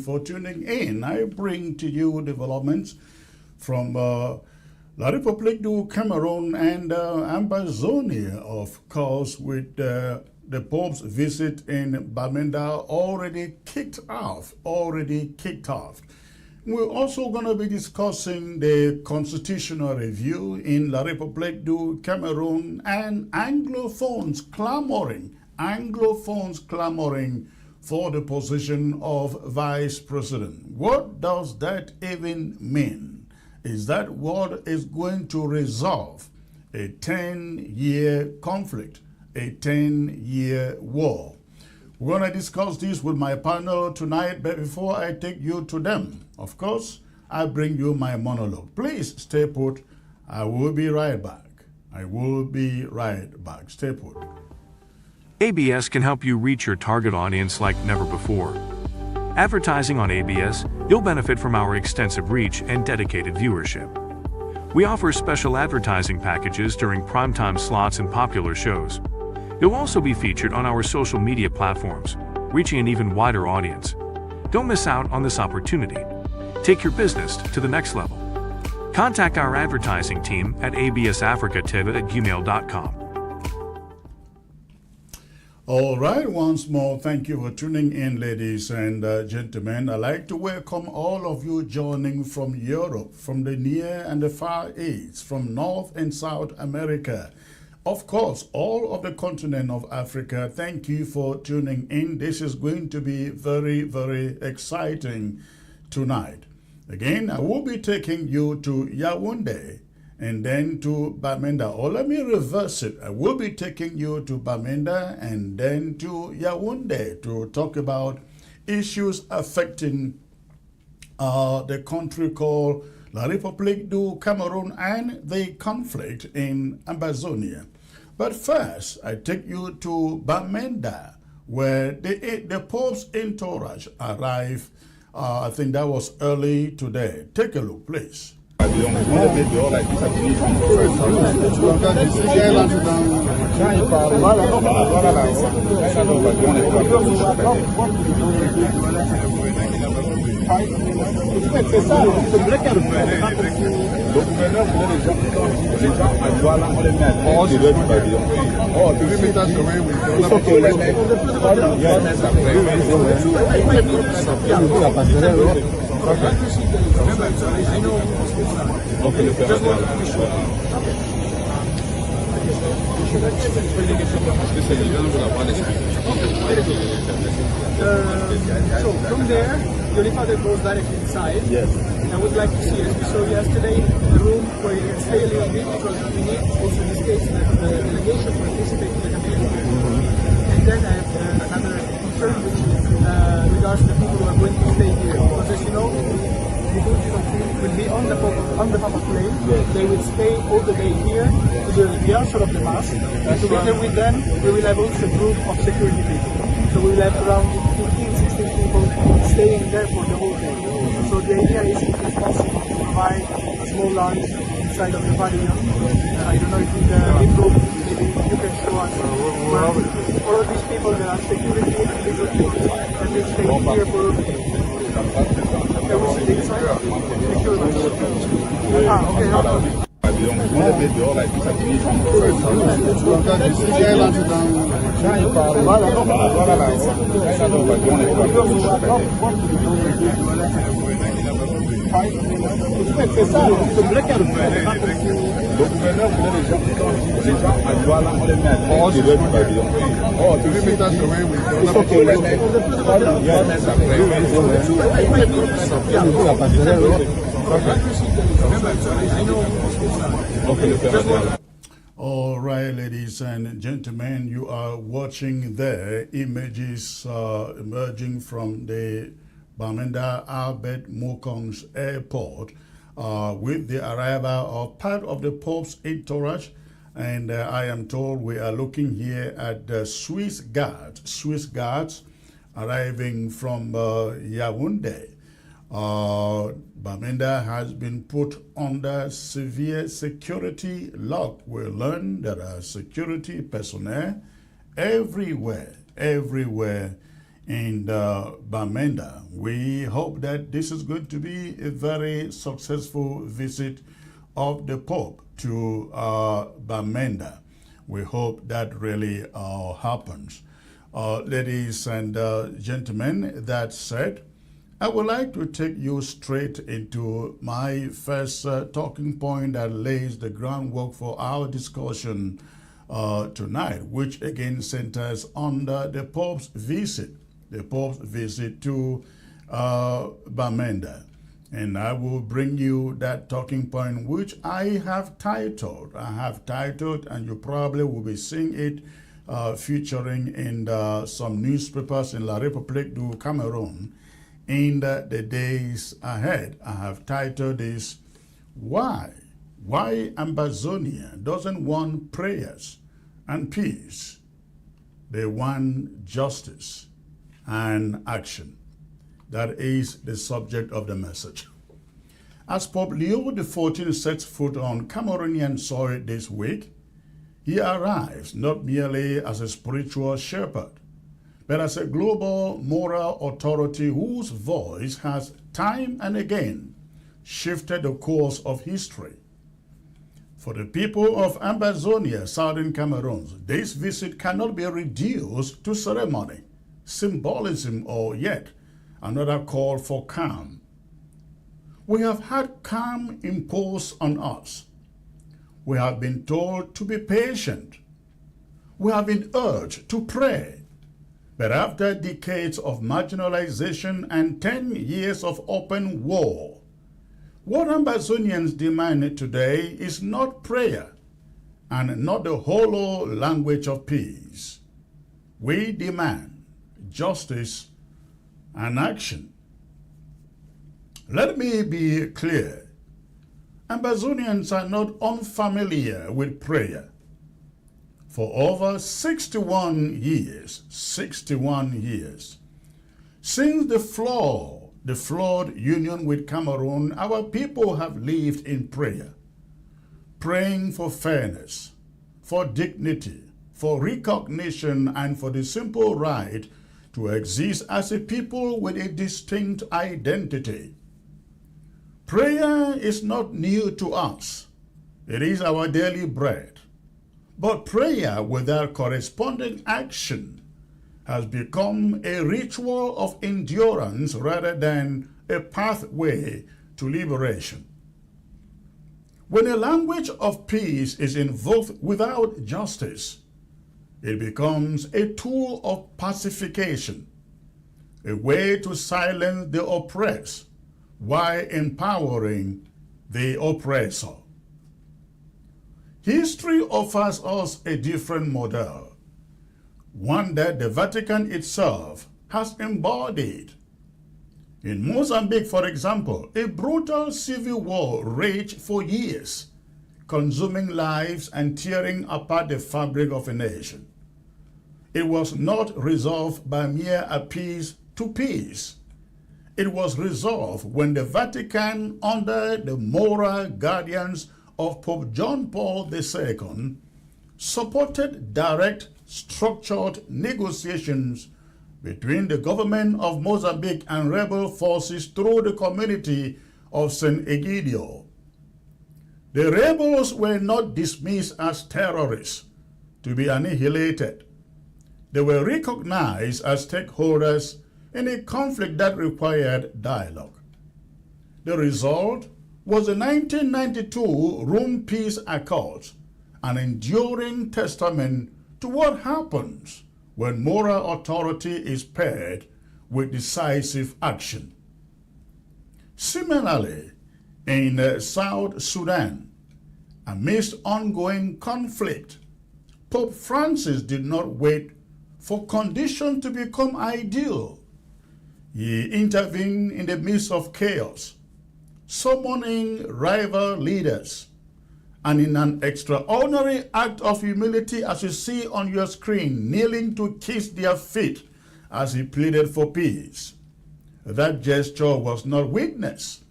For tuning in. I bring to you developments from La République du Cameroon and Ambazonia, of course, with the Pope's visit in Bamenda already kicked off. We're also going to be discussing the constitutional review in La République du Cameroon and Anglophones clamoring for the position of vice president. What does that even mean? Is that what is going to resolve a 10-year conflict, a 10-year war? We're going to discuss this with my panel tonight, but before I take you to them, of course, I bring you my monologue. Please stay put. I will be right back. Stay put. ABS can help you reach your target audience like never before. Advertising on ABS, you'll benefit from our extensive reach and dedicated viewership. We offer special advertising packages during primetime slots and popular shows. You'll also be featured on our social media platforms, reaching an even wider audience. Don't miss out on this opportunity. Take your business to the next level. Contact our advertising team at absafricatv@gmail.com. All right, once more, thank you for tuning in, ladies and gentlemen. I'd like to welcome all of you joining from Europe, from the near and the far east, from North and South America. Of course, all of the continent of Africa, thank you for tuning in. This is going to be very, very exciting tonight. Again, I will be taking you to Yaoundé and then to Bamenda. Or let me reverse it. I will be taking you to Bamenda and then to Yaoundé to talk about issues affecting the country called La République du Cameroon and the conflict in Ambazonia. But first, I take you to Bamenda, where the Pope's entourage arrived. I think that was early today. Take a look, please. C'est ça, c'est vrai qu'il y a le gouverneur voulait les gens à Douala, on les met à l'intérieur du pavillon. Oh, tu veux mettre ça sur un oui. Il faut qu'on les mette. So from there, your father goes directly inside. Yes. I would like to see, as we saw yesterday, the room where you can stay a little bit because we need also in this case that the delegation participate in the community. And then I have another concern which regards the people who are going to stay here. Because as you know, the will be on the Papa plane. Yes. They will stay all the day here to the rehearsal of the mass. And together with them, we will have also a group of security people. So we will have around 15-16 people staying there for the whole day. So the idea is, if it's possible, to provide a small lounge inside of the pavilion. I don't know if in the big room, maybe you can show us. All of these people, there are security and legal people, and they stay here for. Can we see the inside? Thank you very much. Okay. C'est ça, c'est vrai qu'il y a le gouverneur voulait les gens à Douala, on les met à l'intérieur du pavillon. Oh, tu veux mettre ça sur un oui. Il faut qu'on les mette. All right, ladies and gentlemen, you are watching there images emerging from the Bamenda Albert Mokong's airport with the arrival of part of the Pope's entourage. And I am told we are looking here at the Swiss guards arriving from Yaoundé. Bamenda has been put under severe security lock. We learn there are security personnel everywhere in Bamenda. We hope that this is going to be a very successful visit of the Pope to Bamenda. We hope that really happens. Ladies and gentlemen, that said, I would like to take you straight into my first talking point that lays the groundwork for our discussion tonight, which again centers on the Pope's visit to Bamenda. And I will bring you that talking point, which I have titled, and you probably will be seeing it featuring in some newspapers in La République du Cameroon in the days ahead. I have titled this, Why Ambazonia doesn't want prayers and peace. They want justice and action. That is the subject of the message. As Pope Leo XIV sets foot on Cameroonian soil this week, he arrives not merely as a spiritual shepherd, but as a global moral authority whose voice has time and again shifted the course of history. For the people of Ambazonia, southern Cameroon, this visit cannot be reduced to ceremony, symbolism, or yet another call for calm. We have had calm imposed on us. We have been told to be patient. We have been urged to pray. But after decades of marginalization and 10 years of open war, what Ambazonians demand today is not prayer and not the hollow language of peace. We demand justice and action. Let me be clear. Ambazonians are not unfamiliar with prayer. For over 61 years, since the flawed union with Cameroon, our people have lived in prayer, praying for fairness, for dignity, for recognition, and for the simple right to exist as a people with a distinct identity. Prayer is not new to us. It is our daily bread. But prayer without corresponding action has become a ritual of endurance rather than a pathway to liberation. When a language of peace is invoked without justice, it becomes a tool of pacification, a way to silence the oppressed while empowering the oppressor. History offers us a different model, one that the Vatican itself has embodied. In Mozambique, for example, a brutal civil war raged for years, consuming lives and tearing apart the fabric of a nation. It was not resolved by mere appeal to peace. It was resolved when the Vatican, under the moral guardians of Pope John Paul II, supported direct, structured negotiations between the government of Mozambique and rebel forces through the community of St. Egidio. The rebels were not dismissed as terrorists to be annihilated. They were recognized as stakeholders in a conflict that required dialogue. The result was the 1992 Rome Peace Accords, an enduring testament to what happens when moral authority is paired with decisive action. Similarly, in South Sudan, amidst ongoing conflict, Pope Francis did not wait for conditions to become ideal. He intervened in the midst of chaos, summoning rival leaders, and in an extraordinary act of humility, as you see on your screen, kneeling to kiss their feet as he pleaded for peace. That gesture was not weakness.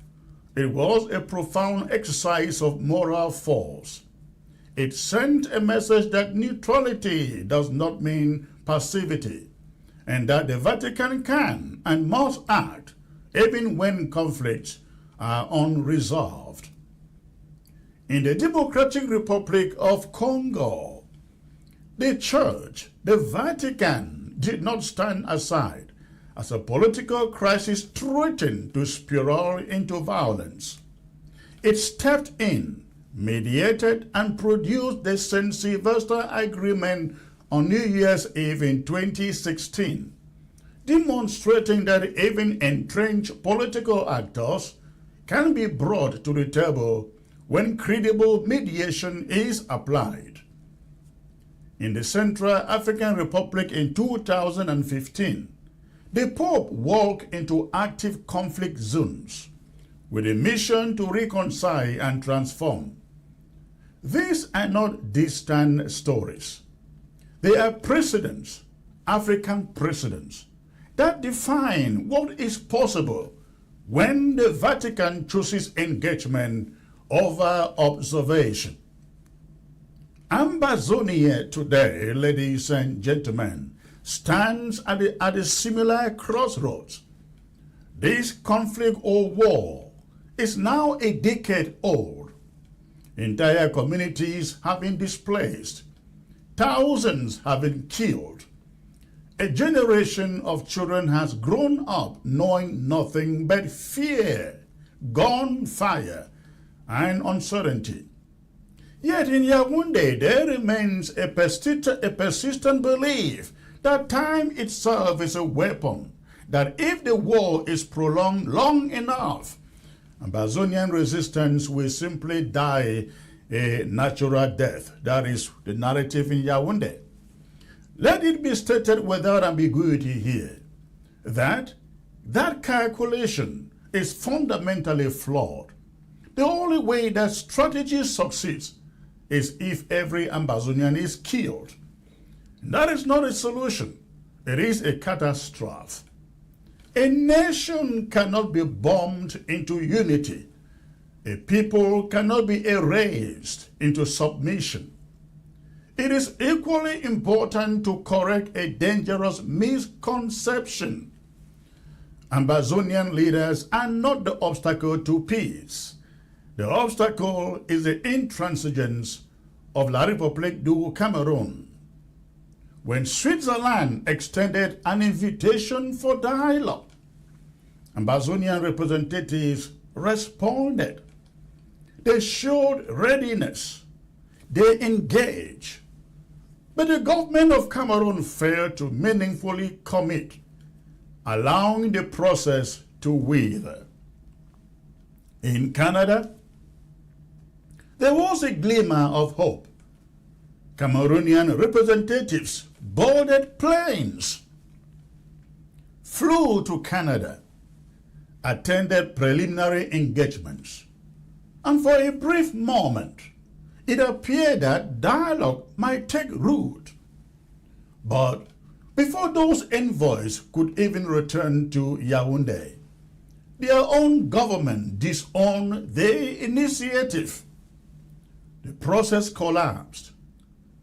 It was a profound exercise of moral force. It sent a message that neutrality does not mean passivity, and that the Vatican can and must act even when conflicts are unresolved. In the Democratic Republic of Congo, the Church, the Vatican, did not stand aside as a political crisis threatened to spiral into violence. It stepped in, mediated, and produced the St. Sylvester Agreement on New Year's Eve in 2016, demonstrating that even entrenched political actors can be brought to the table when credible mediation is applied. In the Central African Republic in 2015, the Pope walked into active conflict zones with a mission to reconcile and transform. These are not distant stories. They are precedents, African precedents, that define what is possible when the Vatican chooses engagement over observation. Ambazonia today, ladies and gentlemen, stands at a similar crossroads. This conflict or war is now a decade old. Entire communities have been displaced. Thousands have been killed. A generation of children has grown up knowing nothing but fear, gunfire, and uncertainty. Yet in Yaoundé, there remains a persistent belief that time itself is a weapon, that if the war is prolonged long enough, Ambazonian resistance will simply die a natural death. That is the narrative in Yaoundé. Let it be stated without ambiguity here that calculation is fundamentally flawed. The only way that strategy succeeds is if every Ambazonian is killed. That is not a solution. It is a catastrophe. A nation cannot be bombed into unity. A people cannot be erased into submission. It is equally important to correct a dangerous misconception. Ambazonian leaders are not the obstacle to peace. The obstacle is the intransigence of La République du Cameroon. When Switzerland extended an invitation for dialogue, Ambazonian representatives responded. They showed readiness. They engaged. But the government of Cameroon failed to meaningfully commit, allowing the process to wither. In Canada, there was a glimmer of hope. Cameroonian representatives boarded planes, flew to Canada, attended preliminary engagements, and for a brief moment, it appeared that dialogue might take root. But before those envoys could even return to Yaoundé, their own government disowned the initiative. The process collapsed,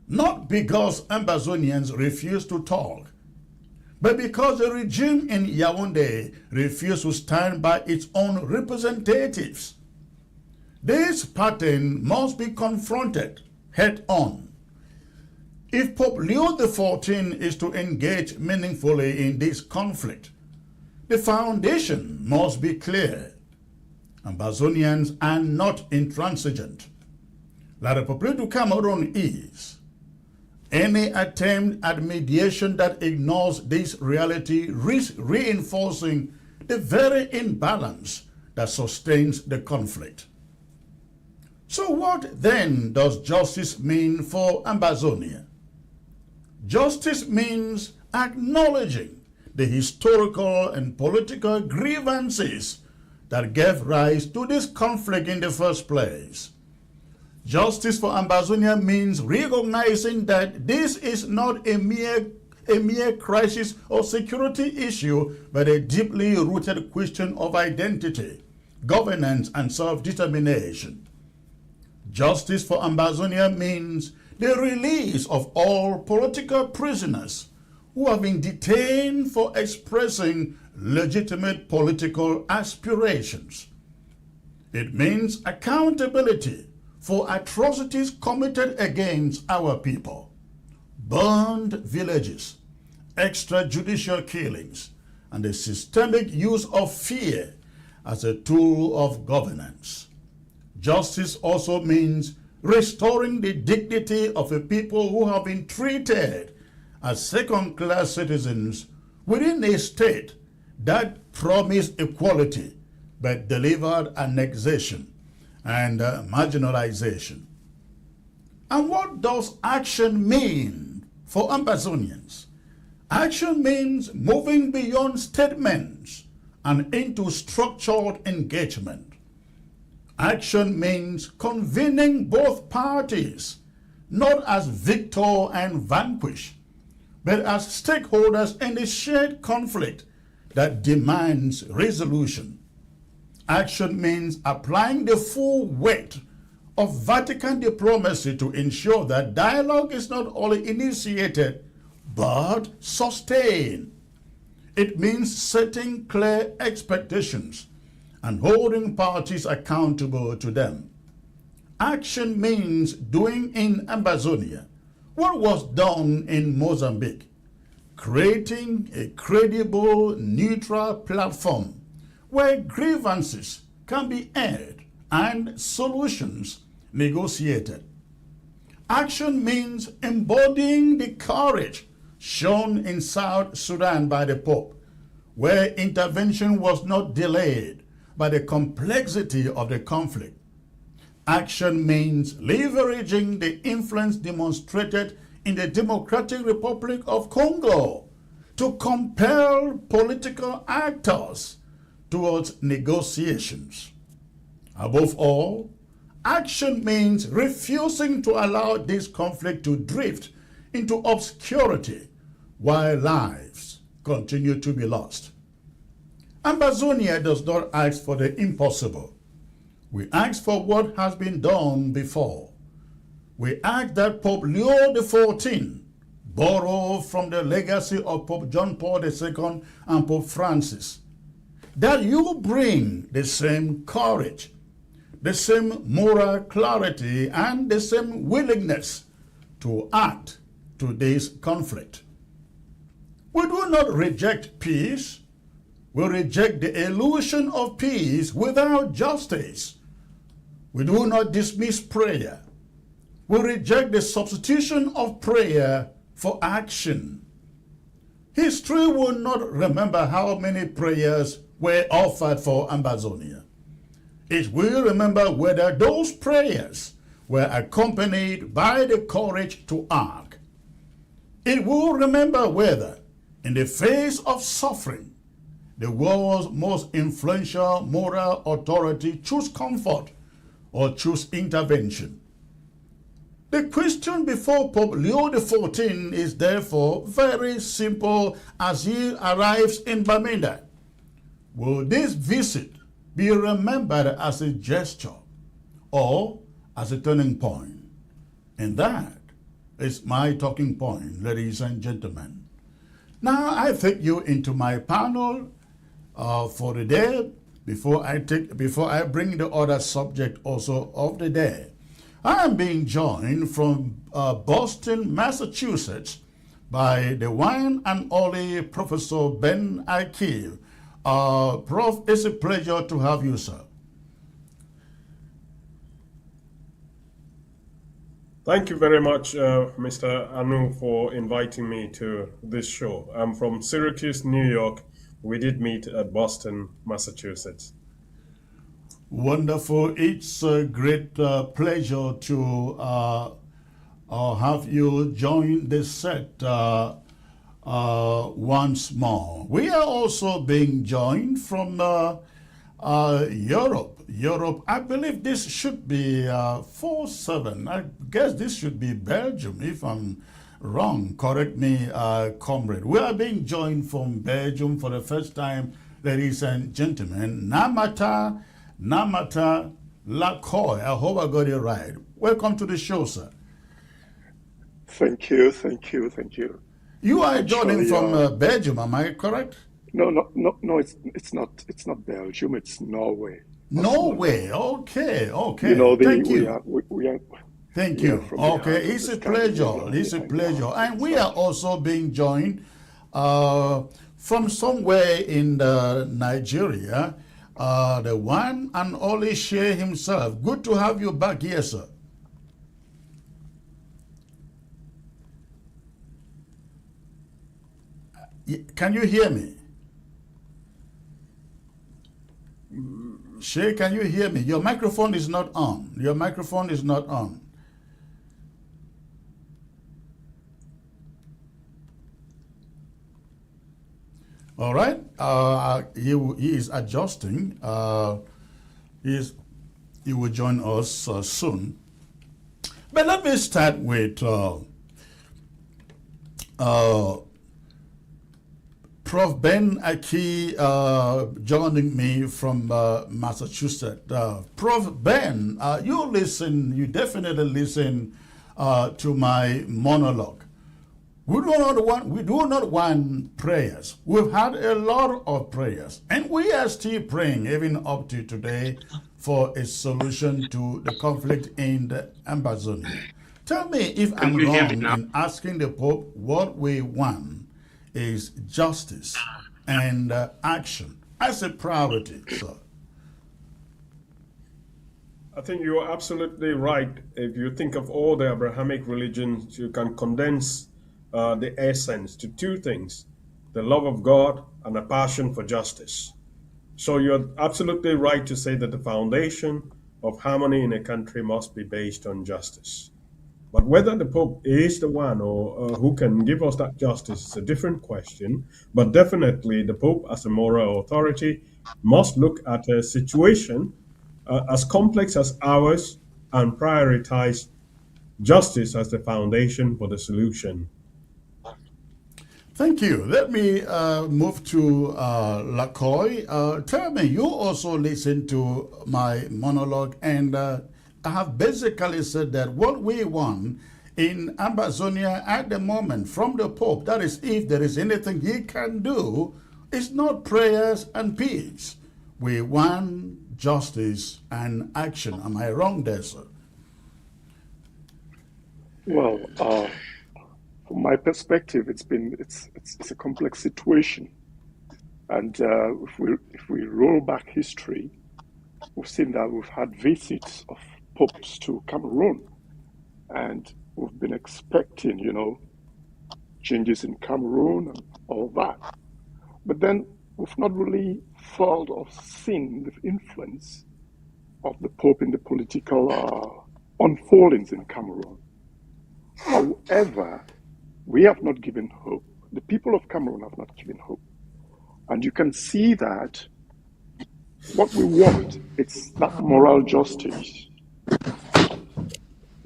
not because Ambazonians refused to talk, but because the regime in Yaoundé refused to stand by its own representatives. This pattern must be confronted head-on. If Pope Leo XIV is to engage meaningfully in this conflict, the foundation must be clear. Ambazonians are not intransigent. La République du Cameroun is. Any attempt at mediation that ignores this reality risks reinforcing the very imbalance that sustains the conflict. So what then does justice mean for Ambazonia? Justice means acknowledging the historical and political grievances that gave rise to this conflict in the first place. Justice for Ambazonia means recognizing that this is not a mere crisis or security issue, but a deeply rooted question of identity, governance, and self-determination. Justice for Ambazonia means the release of all political prisoners who have been detained for expressing legitimate political aspirations. It means accountability for atrocities committed against our people, burned villages, extrajudicial killings, and the systemic use of fear as a tool of governance. Justice also means restoring the dignity of a people who have been treated as second-class citizens within a state that promised equality but delivered annexation and marginalization. And what does action mean for Ambazonians? Action means moving beyond statements and into structured engagement. Action means convening both parties, not as victor and vanquish, but as stakeholders in a shared conflict that demands resolution. Action means applying the full weight of Vatican diplomacy to ensure that dialogue is not only initiated, but sustained. It means setting clear expectations and holding parties accountable to them. Action means doing in Ambazonia what was done in Mozambique, creating a credible, neutral platform where grievances can be aired and solutions negotiated. Action means embodying the courage shown in South Sudan by the Pope, where intervention was not delayed by the complexity of the conflict. Action means leveraging the influence demonstrated in the Democratic Republic of Congo to compel political actors towards negotiations. Above all, action means refusing to allow this conflict to drift into obscurity while lives continue to be lost. Ambazonia does not ask for the impossible. We ask for what has been done before. We ask that Pope Leo XIV borrow from the legacy of Pope John Paul II and Pope Francis, that you bring the same courage, the same moral clarity, and the same willingness to act to this conflict. We do not reject peace. We reject the illusion of peace without justice. We do not dismiss prayer. We reject the substitution of prayer for action. History will not remember how many prayers were offered for Ambazonia. It will remember whether those prayers were accompanied by the courage to act. It will remember whether, in the face of suffering, the world's most influential moral authority choose comfort or choose intervention. The question before Pope Leo XIV is therefore very simple as he arrives in Bamenda. Will this visit be remembered as a gesture or as a turning point? And that is my talking point, ladies and gentlemen. Now I take you into my panel for the day before I bring the other subject also of the day. I am being joined from Boston, Massachusetts by the one and only Professor Ben Akil. Prof, it's a pleasure to have you, sir. Thank you very much, Mr. Anu, for inviting me to this show. I'm from Syracuse, New York. We did meet at Boston, Massachusetts. Wonderful. It's a great pleasure to have you join this set once more. We are also being joined from Europe. I believe this should be 4-7. I guess this should be Belgium, if I'm wrong. Correct me, comrade. We are being joined from Belgium for the first time, ladies and gentlemen. Namata Lakoy. I hope I got it right. Welcome to the show, sir. Thank you. You are joining Actually, from Belgium, am I correct? no. It's not. It's not Belgium. It's Norway. Oslo. Norway. Okay, You okay. know, Thank you. Thank we are you. from the Okay, heart of it's the a pleasure. Scandinavian It's a pleasure. And we are side. also being joined from somewhere in Nigeria, the one and only Shea himself. Good to have you back here, sir. Can you hear me? Shay, can you hear me? Your microphone is not on. Your microphone is not on. All right. He is adjusting. He will join us soon. But let me start with Prof. Ben Aki joining me from Massachusetts. Prof. Ben, you definitely listen to my monologue. We do not want prayers. We've had a lot of prayers, and we are still praying, even up to today, for a solution to the conflict in the Ambazonia. Tell me if I'm wrong in asking the Pope what we want is justice and action as a priority, sir. I think you are absolutely right. If you think of all the Abrahamic religions, you can condense the essence to two things: the love of God and a passion for justice. So you're absolutely right to say that the foundation of harmony in a country must be based on justice. But whether the Pope is the one or who can give us that justice is a different question. But definitely, the Pope, as a moral authority, must look at a situation as complex as ours and prioritize justice as the foundation for the solution. Thank you. Let me move to Lakoy. Tell me, you also listened to my monologue, and I have basically said that what we want in Ambazonia at the moment from the Pope, that is, if there is anything he can do, is not prayers and peace. We want justice and action. Am I wrong there, sir? Well, from my perspective, it's a complex situation, and if we roll back history, we've seen that we've had visits of popes to Cameroon, and we've been expecting, changes in Cameroon and all that. But then we've not really felt or seen the influence of the Pope in the political unfoldings in Cameroon. However, we have not given hope. The people of Cameroon have not given hope. And you can see that what we want is that moral justice.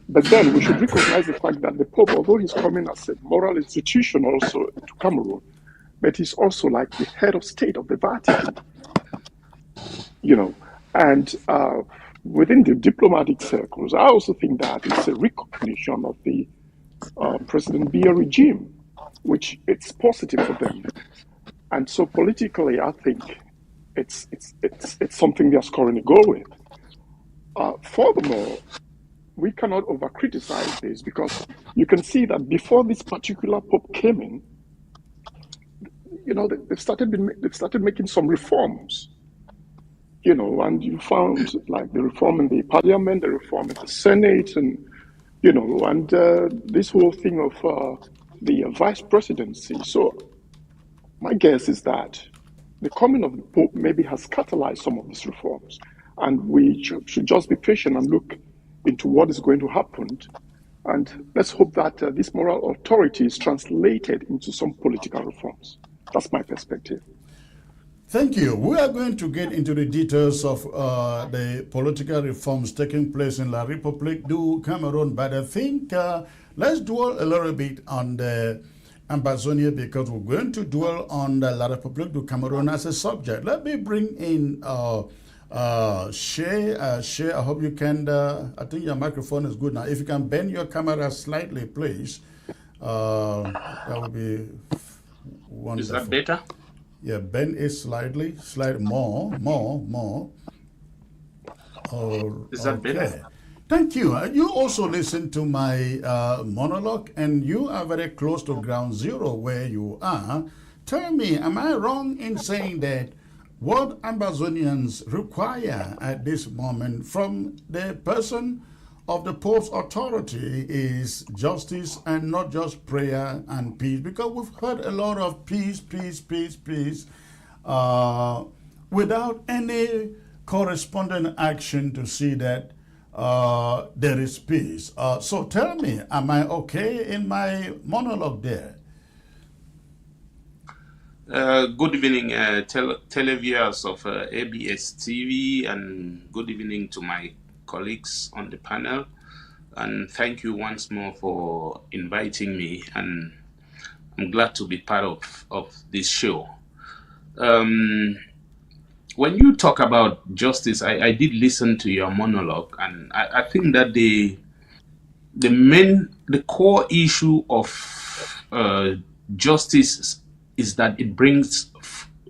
But then we should recognize the fact that the Pope, although he's coming as a moral institution also to Cameroon, but he's also like the head of state of the Vatican, and within the diplomatic circles, I also think that it's a recognition of the President Biya regime, which it's positive for them. And so politically, I think it's something they're scoring a goal with. Furthermore, we cannot over-criticize this because you can see that before this particular Pope came in, they've started making some reforms, and you found like the reform in the parliament, the reform in the Senate, and this whole thing of the vice presidency. So my guess is that the coming of the Pope maybe has catalyzed some of these reforms, and we should just be patient and look into what is going to happen. And let's hope that this moral authority is translated into some political reforms. That's my perspective. Thank you. We are going to get into the details of the political reforms taking place in La République du Cameroon, but I think let's dwell a little bit on the Ambazonia because we're going to dwell on the La République du Cameroon as a subject. Let me bring in Shay. Shay, I hope you can, I think your microphone is good now. If you can bend your camera slightly, please. That would be wonderful. Is that better? Yeah, bend it slightly more. Oh, Is that okay. better? Thank you. You also listened to my monologue, and you are very close to ground zero where you are. Tell me, am I wrong in saying that what Ambazonians require at this moment from the person of the Pope's authority is justice and not just prayer and peace? Because we've heard a lot of peace, without any corresponding action to see that there is peace. So tell me, am I okay in my monologue there? Good evening, televiewers of ABS TV, and good evening to my colleagues on the panel. And thank you once more for inviting me, and I'm glad to be part of this show. When you talk about justice, I did listen to your monologue, and I think that the core issue of justice is that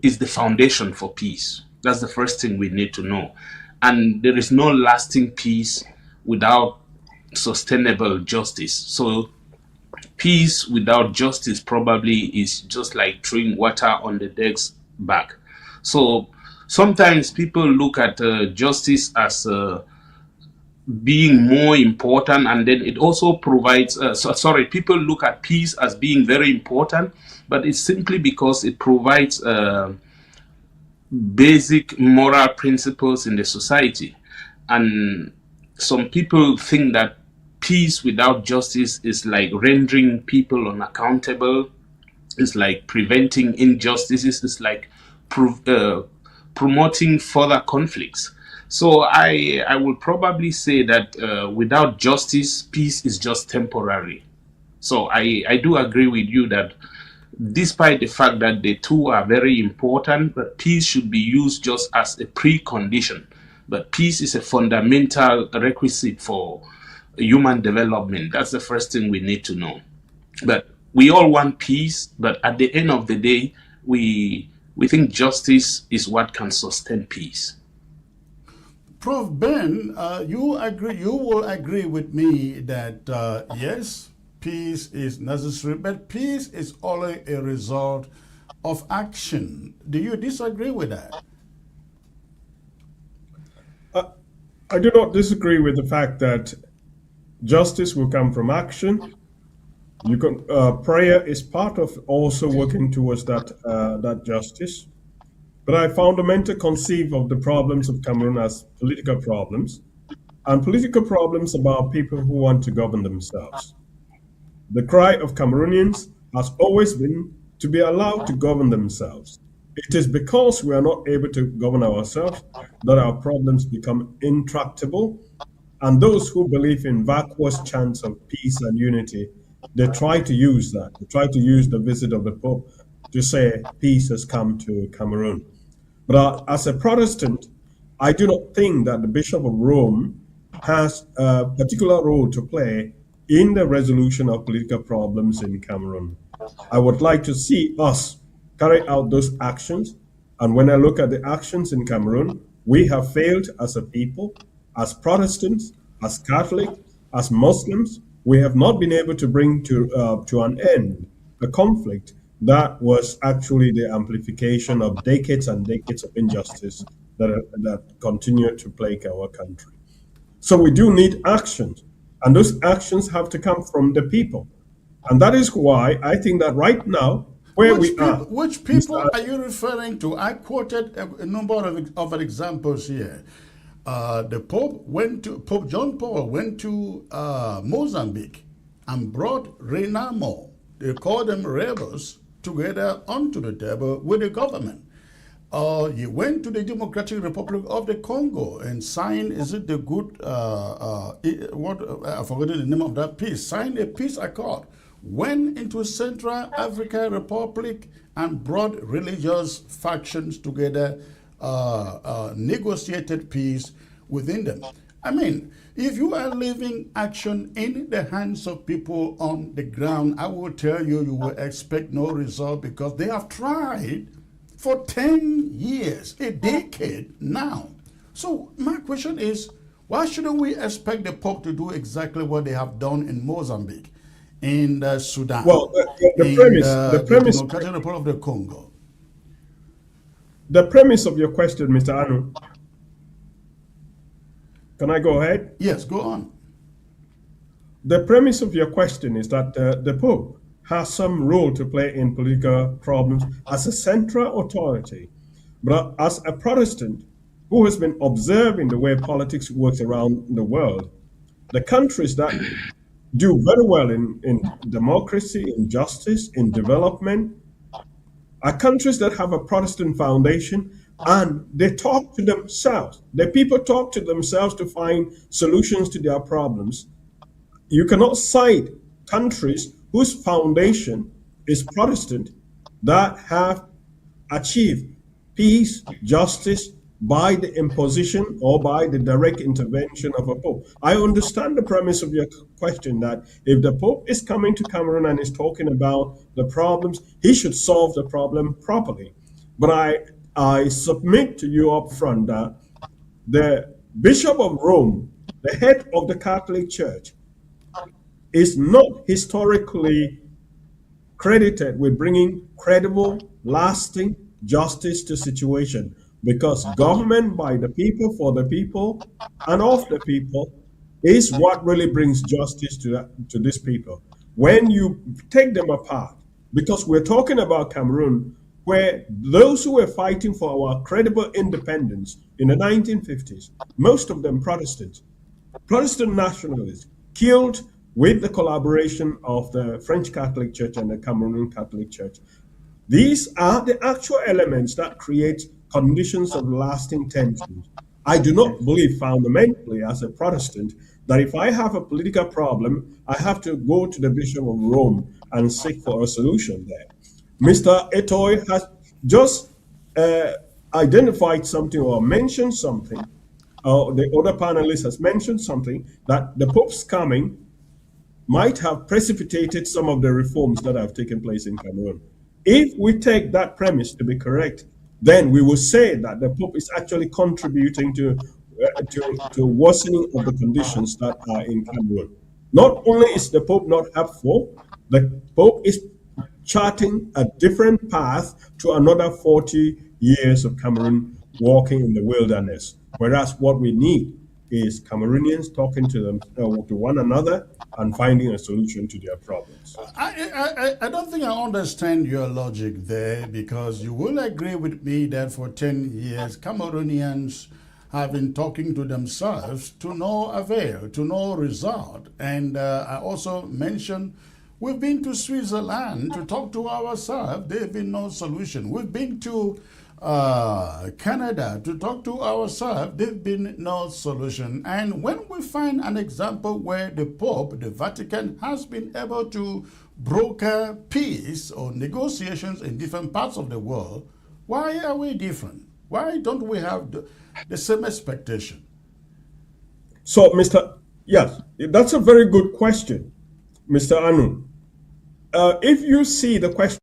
is the foundation for peace. That's the first thing we need to know. And there is no lasting peace without sustainable justice. So peace without justice probably is just like throwing water on the deck's back. So sometimes people look at justice as being more important, and then it also provides people look at peace as being very important, but it's simply because it provides basic moral principles in the society. And some people think that peace without justice is like rendering people unaccountable, it's like preventing injustices, it's like promoting further conflicts. So I will probably say that without justice, peace is just temporary. So I do agree with you that despite the fact that the two are very important, but peace should be used just as a precondition. But peace is a fundamental requisite for human development. That's the first thing we need to know. But we all want peace, but at the end of the day, we think justice is what can sustain peace. Prof. Ben, you will agree with me that yes, peace is necessary, but peace is only a result of action. Do you disagree with that? I do not disagree with the fact that justice will come from action. You can prayer is part of also working towards that justice. But I fundamentally conceive of the problems of Cameroon as political problems, and political problems about people who want to govern themselves. The cry of Cameroonians has always been to be allowed to govern themselves. It is because we are not able to govern ourselves that our problems become intractable, and those who believe in vacuous chants of peace and unity, they try to use that. They try to use the visit of the Pope to say peace has come to Cameroon. But as a Protestant, I do not think that the Bishop of Rome has a particular role to play in the resolution of political problems in Cameroon. I would like to see us carry out those actions. And when I look at the actions in Cameroon, we have failed as a people, as Protestants, as Catholics, as Muslims. We have not been able to bring to an end a conflict that was actually the amplification of decades and decades of injustice that continue to plague our country. So we do need actions, and those actions have to come from the people. And that is why I think that right now, which people are you referring to? I quoted a number of examples here. The Pope John Paul went to Mozambique and brought Renamo. They called them rebels together onto the table with the government. He went to the Democratic Republic of the Congo and signed, I forgot the name of that peace, signed a peace accord, went into Central African Republic and brought religious factions together, negotiated peace within them. I mean, if you are leaving action in the hands of people on the ground, I will tell you, you will expect no result because they have tried for 10 years, a decade now. So my question is, why shouldn't we expect the Pope to do exactly what they have done in Mozambique, in Sudan, Well, in the the premise, Democratic Republic of the Congo? the premise of your question, Mr. Anu. Can I go ahead? Yes, go on. The premise of your question is that the Pope has some role to play in political problems as a central authority. But as a Protestant who has been observing the way politics works around the world, the countries that do very well in democracy, in justice, in development, are countries that have a Protestant foundation and they talk to themselves. The people talk to themselves to find solutions to their problems. You cannot cite countries whose foundation is Protestant that have achieved peace, justice by the imposition or by the direct intervention of a pope. I understand the premise of your question that if the pope is coming to Cameroon and is talking about the problems, he should solve the problem properly. But I submit to you up front that the Bishop of Rome, the head of the Catholic Church, is not historically credited with bringing credible, lasting justice to situation because government by the people, for the people, and of the people is what really brings justice to these people. When you take them apart, because we're talking about Cameroon, where those who were fighting for our credible independence in the 1950s, most of them Protestants, Protestant nationalists killed with the collaboration of the French Catholic Church and the Cameroon Catholic Church. These are the actual elements that create conditions of lasting tensions. I do not believe fundamentally as a Protestant that if I have a political problem, I have to go to the Bishop of Rome and seek for a solution there. Mr. Etoy has just identified something or mentioned something, the other panelist has mentioned something, that the Pope's coming might have precipitated some of the reforms that have taken place in Cameroon. If we take that premise to be correct, then we will say that the Pope is actually contributing to worsening of the conditions that are in Cameroon. Not only is the Pope not helpful, the Pope is charting a different path to another 40 years of Cameroon walking in the wilderness. Whereas what we need is Cameroonians talking to them to one another and finding a solution to their problems. I don't think I understand your logic there because you will agree with me that for 10 years, Cameroonians have been talking to themselves to no avail, to no result. And I also mentioned we've been to Switzerland to talk to ourselves. There's been no solution. We've been to Canada to talk to ourselves. There's been no solution. And when we find an example where the Pope, the Vatican, has been able to broker peace or negotiations in different parts of the world, why are we different? Why don't we have the same expectation? So, yes, that's a very good question, Mr. Anu. If you see the question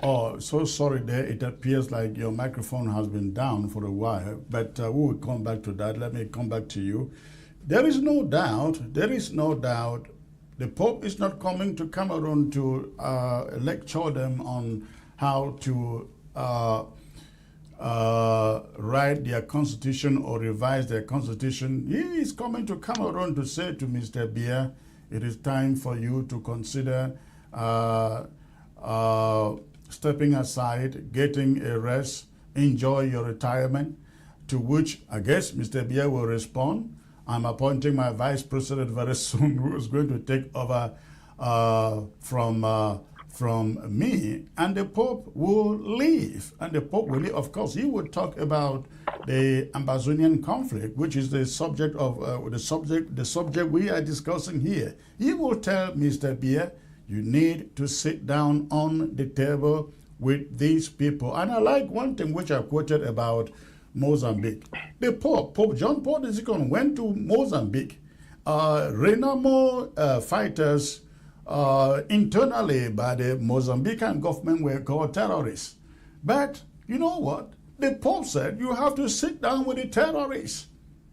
Oh, so sorry there. It appears like your microphone has been down for a while, but we will come back to that. Let me come back to you. There is no doubt, the Pope is not coming to Cameroon to lecture them on how to write their constitution or revise their constitution. He is coming to Cameroon to say to Mr. Biya, it is time for you to consider stepping aside, getting a rest, enjoy your retirement, to which I guess Mr. Biya will respond, I'm appointing my vice president very soon who is going to take over from me, and the Pope will leave. And the Pope will leave. Of course, he will talk about the Ambazonian conflict, which is the subject of the subject we are discussing here. He will tell Mr. Biya, you need to sit down on the table with these people. And I like one thing which I quoted about Mozambique. The Pope John Paul II, went to Mozambique. Renamo fighters internally by the Mozambican government were called terrorists. But you know what? The Pope said you have to sit down with the terrorists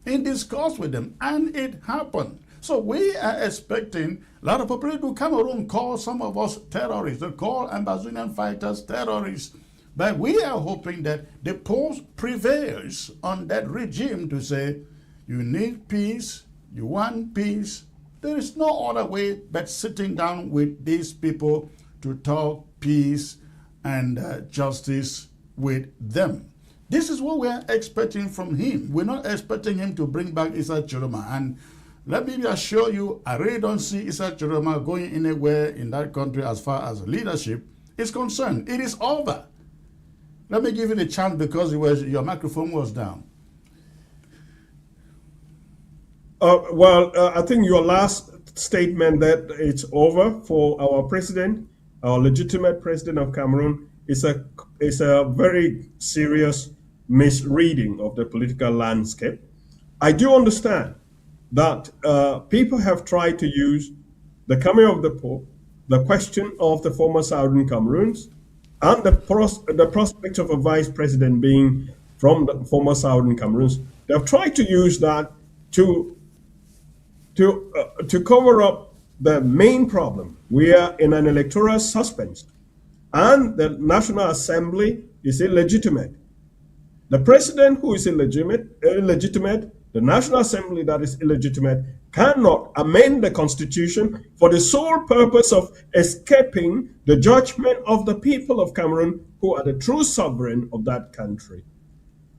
and discuss with them. And it happened. So we are expecting a lot of people to Cameroon call some of us terrorists. They call Ambazonian fighters terrorists. But we are hoping that the Pope prevails on that regime to say, you need peace, you want peace. There is no other way but sitting down with these people to talk peace and justice with them. This is what we are expecting from him. We're not expecting him to bring back Issa Chiroma. And let me assure you, I really don't see Issa Chiroma going anywhere in that country as far as leadership is concerned. It is over. Let me give you the chance because your microphone was down. I think your last statement that it's over for our president, our legitimate president of Cameroon, is a very serious misreading of the political landscape. I do understand that people have tried to use the coming of the Pope, the question of the former Southern Cameroons, and the prospect of a vice president being from the former Southern Cameroons. They've tried to use that to cover up the main problem. We are in an electoral suspense, and the National Assembly is illegitimate. The president who is illegitimate, the National Assembly that is illegitimate, cannot amend the Constitution for the sole purpose of escaping the judgment of the people of Cameroon, who are the true sovereign of that country.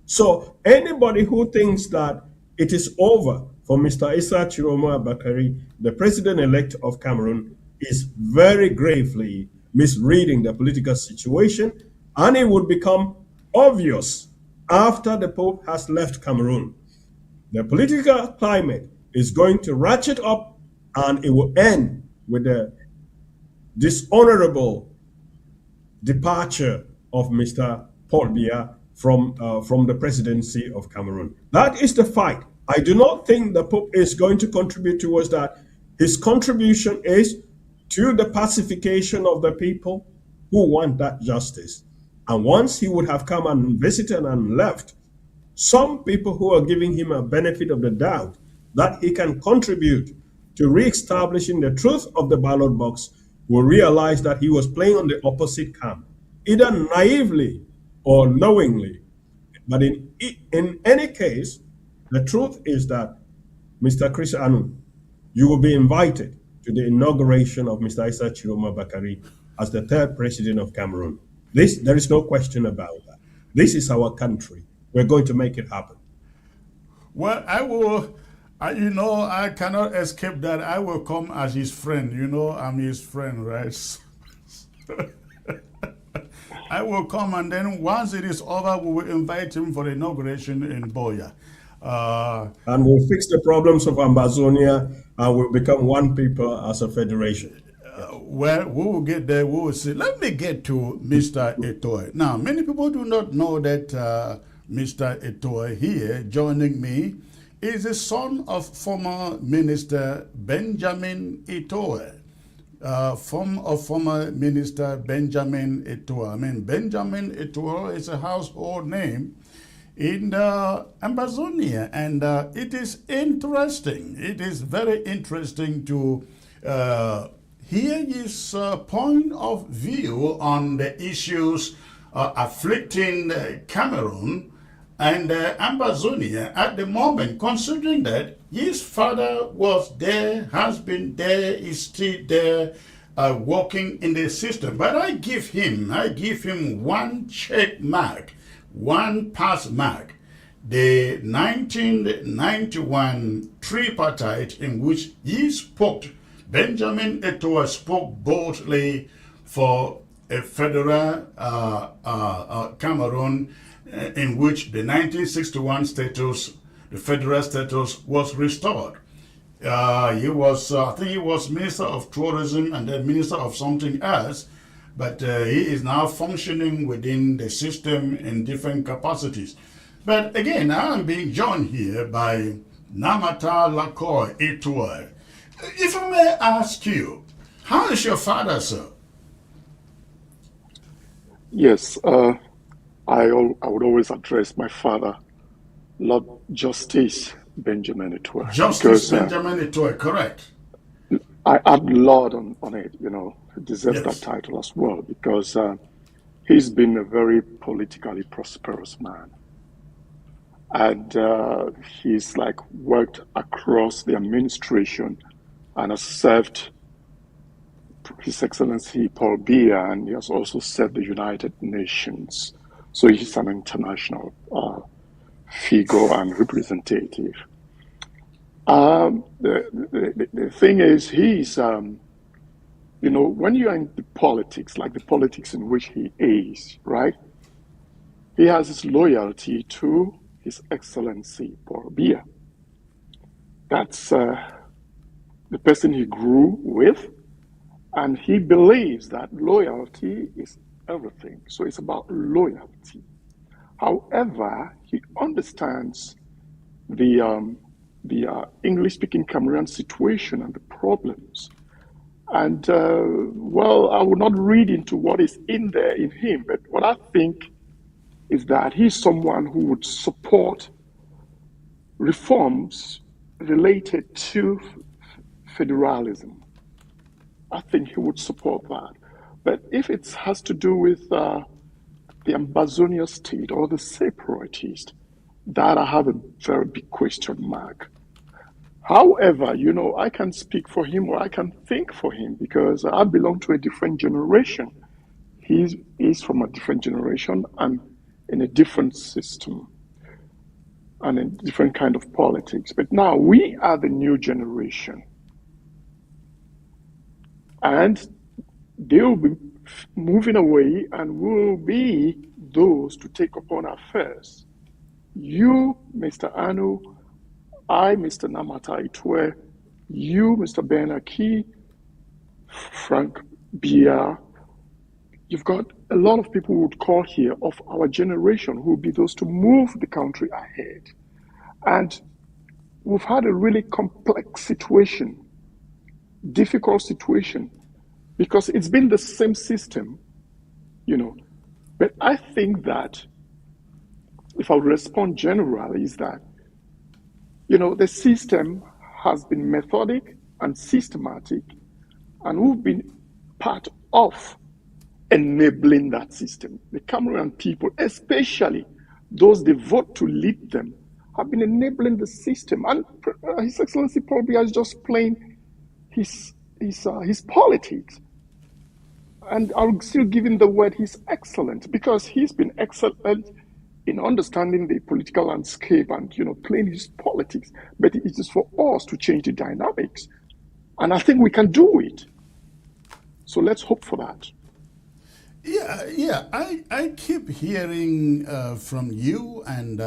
So anybody who thinks that it is over for Mr. Issa Chiroma Bakari, the president-elect of Cameroon, is very gravely misreading the political situation, and it would become obvious after the Pope has left Cameroon. The political climate is going to ratchet up, and it will end with the dishonorable departure of Mr. Paul Biya from the presidency of Cameroon. That is the fight. I do not think the Pope is going to contribute towards that. His contribution is to the pacification of the people who want that justice. And once he would have come and visited and left, some people who are giving him a benefit of the doubt that he can contribute to re-establishing the truth of the ballot box will realize that he was playing on the opposite camp, either naively or knowingly. But in any case, the truth is that, Mr. Chris Anu, you will be invited to the inauguration of Mr. Issa Chiroma Bakari as the third president of Cameroon. There is no question about that. This is our country. We're going to make it happen. Well, I will, I cannot escape that. I will come as his friend. I'm his friend, right? I will come, and then once it is over, we will invite him for the inauguration in Boya. And we'll fix the problems of Ambazonia, and we'll become one people as a federation. Well, we will get there. We will see. Let me get to Mr. Eto'o. Now, many people do not know that Mr. Eto'o here, joining me, is the son of former Minister Benjamin Eto'o. former Minister Benjamin Eto'o. I mean, Benjamin Eto'o is a household name in Ambazonia, and it is interesting. It is very interesting to hear his point of view on the issues afflicting Cameroon and Ambazonia at the moment, considering that his father was there, has been there, is still there, working in the system. But I give him one check mark, one pass mark. The 1991 tripartite in which he spoke, Benjamin Eto'o spoke boldly for a federal Cameroon, in which the 1961 status, the federal status, was restored. He was, I think he was Minister of Tourism and then Minister of something else, but he is now functioning within the system in different capacities. But again, I am being joined here by Namata Lakoy Eto'o. If I may ask you, how is your father, sir? Yes, I would always address my father, Lord Justice Benjamin Eto'o. Justice Benjamin Eto'o, correct. I add Lord on it, he deserves that title as well, because he's been a very politically prosperous man. And he's worked across the administration and has served His Excellency Paul Biya, and he has also served the United Nations. So he's an international figure and representative. The thing is, he's, when you're in the politics, like the politics in which he is, right? He has his loyalty to His Excellency Paul Biya. That's the person he grew with, and he believes that loyalty is everything. So it's about loyalty. However, he understands the English-speaking Cameroonian situation and the problems. And, I will not read into what is in there in him, but what I think is that he's someone who would support reforms related to federalism. I think he would support that. But if it has to do with the Ambazonia state or the separatist, that I have a very big question mark. However, I can speak for him or I can think for him because I belong to a different generation. He is from a different generation and in a different system and in different kind of politics. But now we are the new generation. And they will be moving away and will be those to take upon affairs. You, Mr. Anu, I, Mr. Namata Eto'o, you, Mr. Benaki, Frank Biya, you've got a lot of people who would call here of our generation who will be those to move the country ahead. And we've had a really complex situation, difficult situation, because it's been the same system, But I think that if I would respond generally is that, the system has been methodic and systematic, and we've been part of enabling that system. The Cameroonian people, especially those they vote to lead them, have been enabling the system. And His Excellency Paul Biya is just playing his politics. And I'll still give him the word he's excellent, because he's been excellent in understanding the political landscape and, playing his politics. But it is for us to change the dynamics. And I think we can do it. So let's hope for that. Yeah. I keep hearing from you and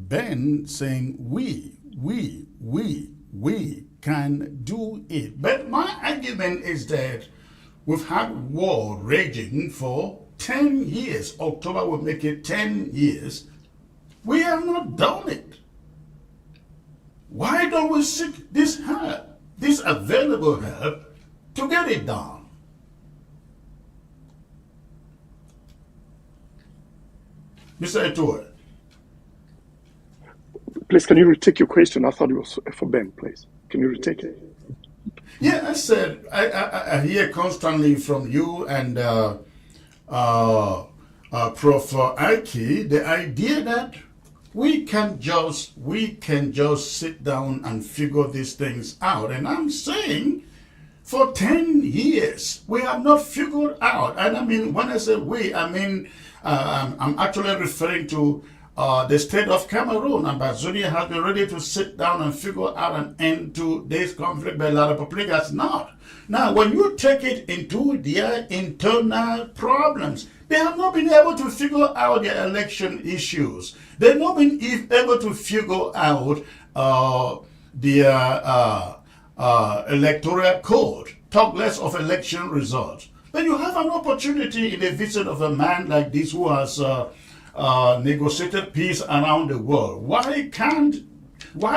Ben saying we can do it. But my argument is that we've had war raging for 10 years. October will make it 10 years. We have not done it. Why don't we seek this help, this available help, to get it done? Mr. Eto'o. Please, can you retake your question? I thought it was for Ben, please. Can you retake it? Yeah, I said I hear constantly from you and Prof. Aki the idea that we can just sit down and figure these things out. And I'm saying for 10 years we have not figured out. And I mean, when I say we, I mean I'm actually referring to the state of Cameroon. Ambazonia has been ready to sit down and figure out an end to this conflict, but La Republic has not. Now, when you take it into their internal problems, they have not been able to figure out their election issues. They've not been able to figure out their electoral code, talk less of election results. But you have an opportunity in the visit of a man like this who has negotiated peace around the world. Why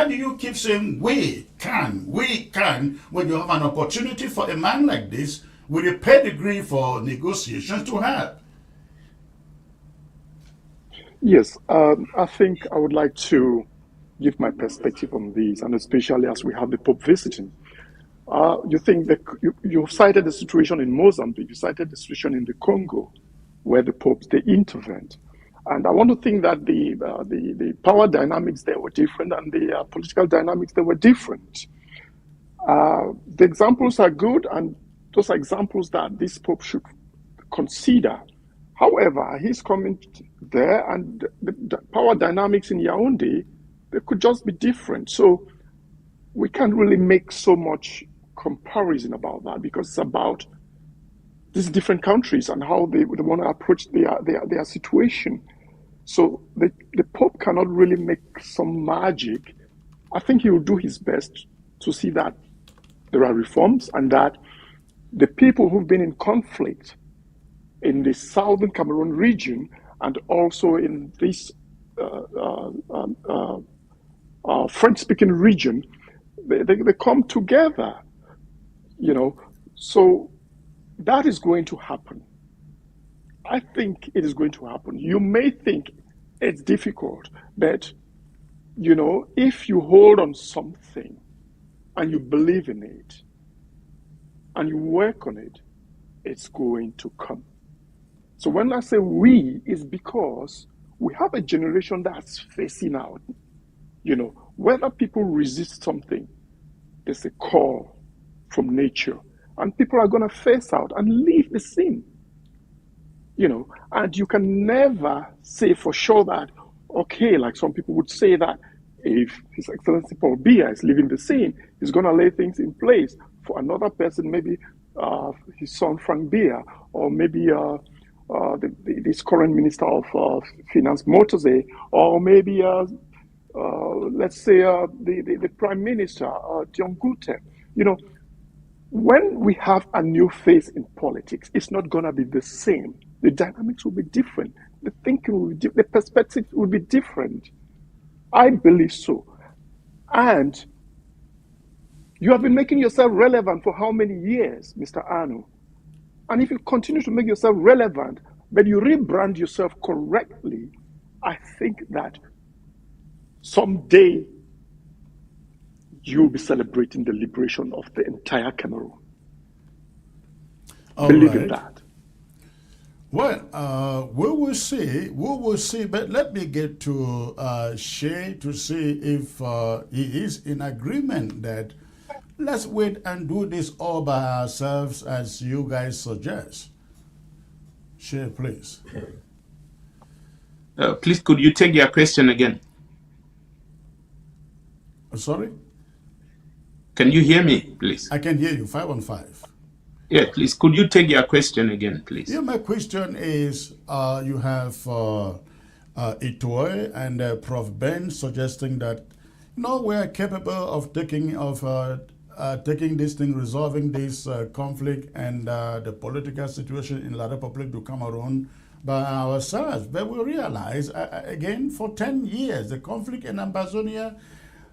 do you keep saying we can, when you have an opportunity for a man like this with a pedigree for negotiations to have? Yes, I think I would like to give my perspective on this, and especially as we have the Pope visiting. You think that you cited the situation in Mozambique, you cited the situation in the Congo, where the Popes, they intervened. And I want to think that the power dynamics there were different and the political dynamics there were different. The examples are good, and those are examples that this Pope should consider. However, he's coming there, and the power dynamics in Yaoundé, they could just be different. So we can't really make so much comparison about that, because it's about these different countries and how they want to approach their situation. So the Pope cannot really make some magic. I think he will do his best to see that there are reforms and that the people who've been in conflict in the southern Cameroon region and also in this French-speaking region, they come together, you know. So that is going to happen. I think it is going to happen. You may think it's difficult, but, you know, if you hold on something and you believe in it and you work on it, it's going to come. So when I say we, it's because we have a generation that's facing out. You know, whether people resist something, there's a call from nature, and people are going to face out and leave the scene. You know, and you can never say for sure that, okay, like some people would say that if His Excellency Paul Biya is leaving the scene, he's going to lay things in place for another person, maybe his son Frank Biya, or maybe this current Minister of Finance Motose, or maybe let's say the Prime Minister Dion Gute. You know, when we have a new face in politics, it's not going to be the same. The dynamics will be different. The thinking will be different. The perspective will be different. I believe so. And you have been making yourself relevant for how many years, Mr. Anu? And if you continue to make yourself relevant, but you rebrand yourself correctly, I think that someday you'll be celebrating the liberation of the entire Cameroon. Believe in that. Well, we will see, but let me get to Shay to see if he is in agreement that let's wait and do this all by ourselves as you guys suggest. Shay, please. Please, could you take your question again? Sorry? Can you hear me, please? I can hear you, 515. Yeah, please, could you take your question again, please? Yeah, my question is, you have Eto'o and Prof. Ben suggesting that, no, we are capable of taking this thing, resolving this conflict and the political situation in La Republic du Cameroon by ourselves. But we realize, again, for 10 years, the conflict in Ambazonia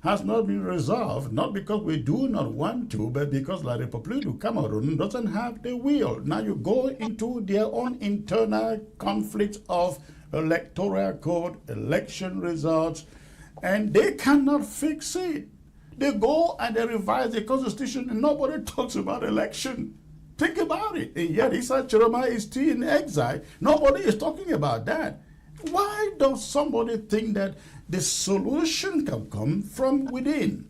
has not been resolved, not because we do not want to, but because La Republique du Cameroon doesn't have the will. Now you go into their own internal conflict of electoral code, election results, and they cannot fix it. They go and they revise the constitution and nobody talks about election. Think about it. And yet Isa Jeremiah is still in exile. Nobody is talking about that. Why does somebody think that the solution can come from within?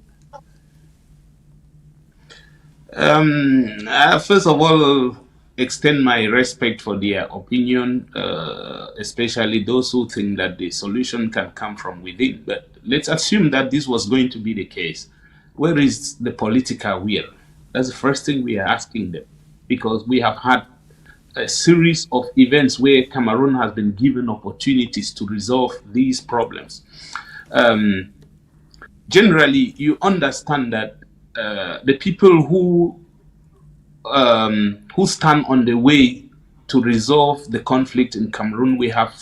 First of all, extend my respect for their opinion, especially those who think that the solution can come from within. But let's assume that this was going to be the case. Where is the political will? That's the first thing we are asking them, because we have had a series of events where Cameroon has been given opportunities to resolve these problems. Generally, you understand that the people who stand on the way to resolve the conflict in Cameroon, we have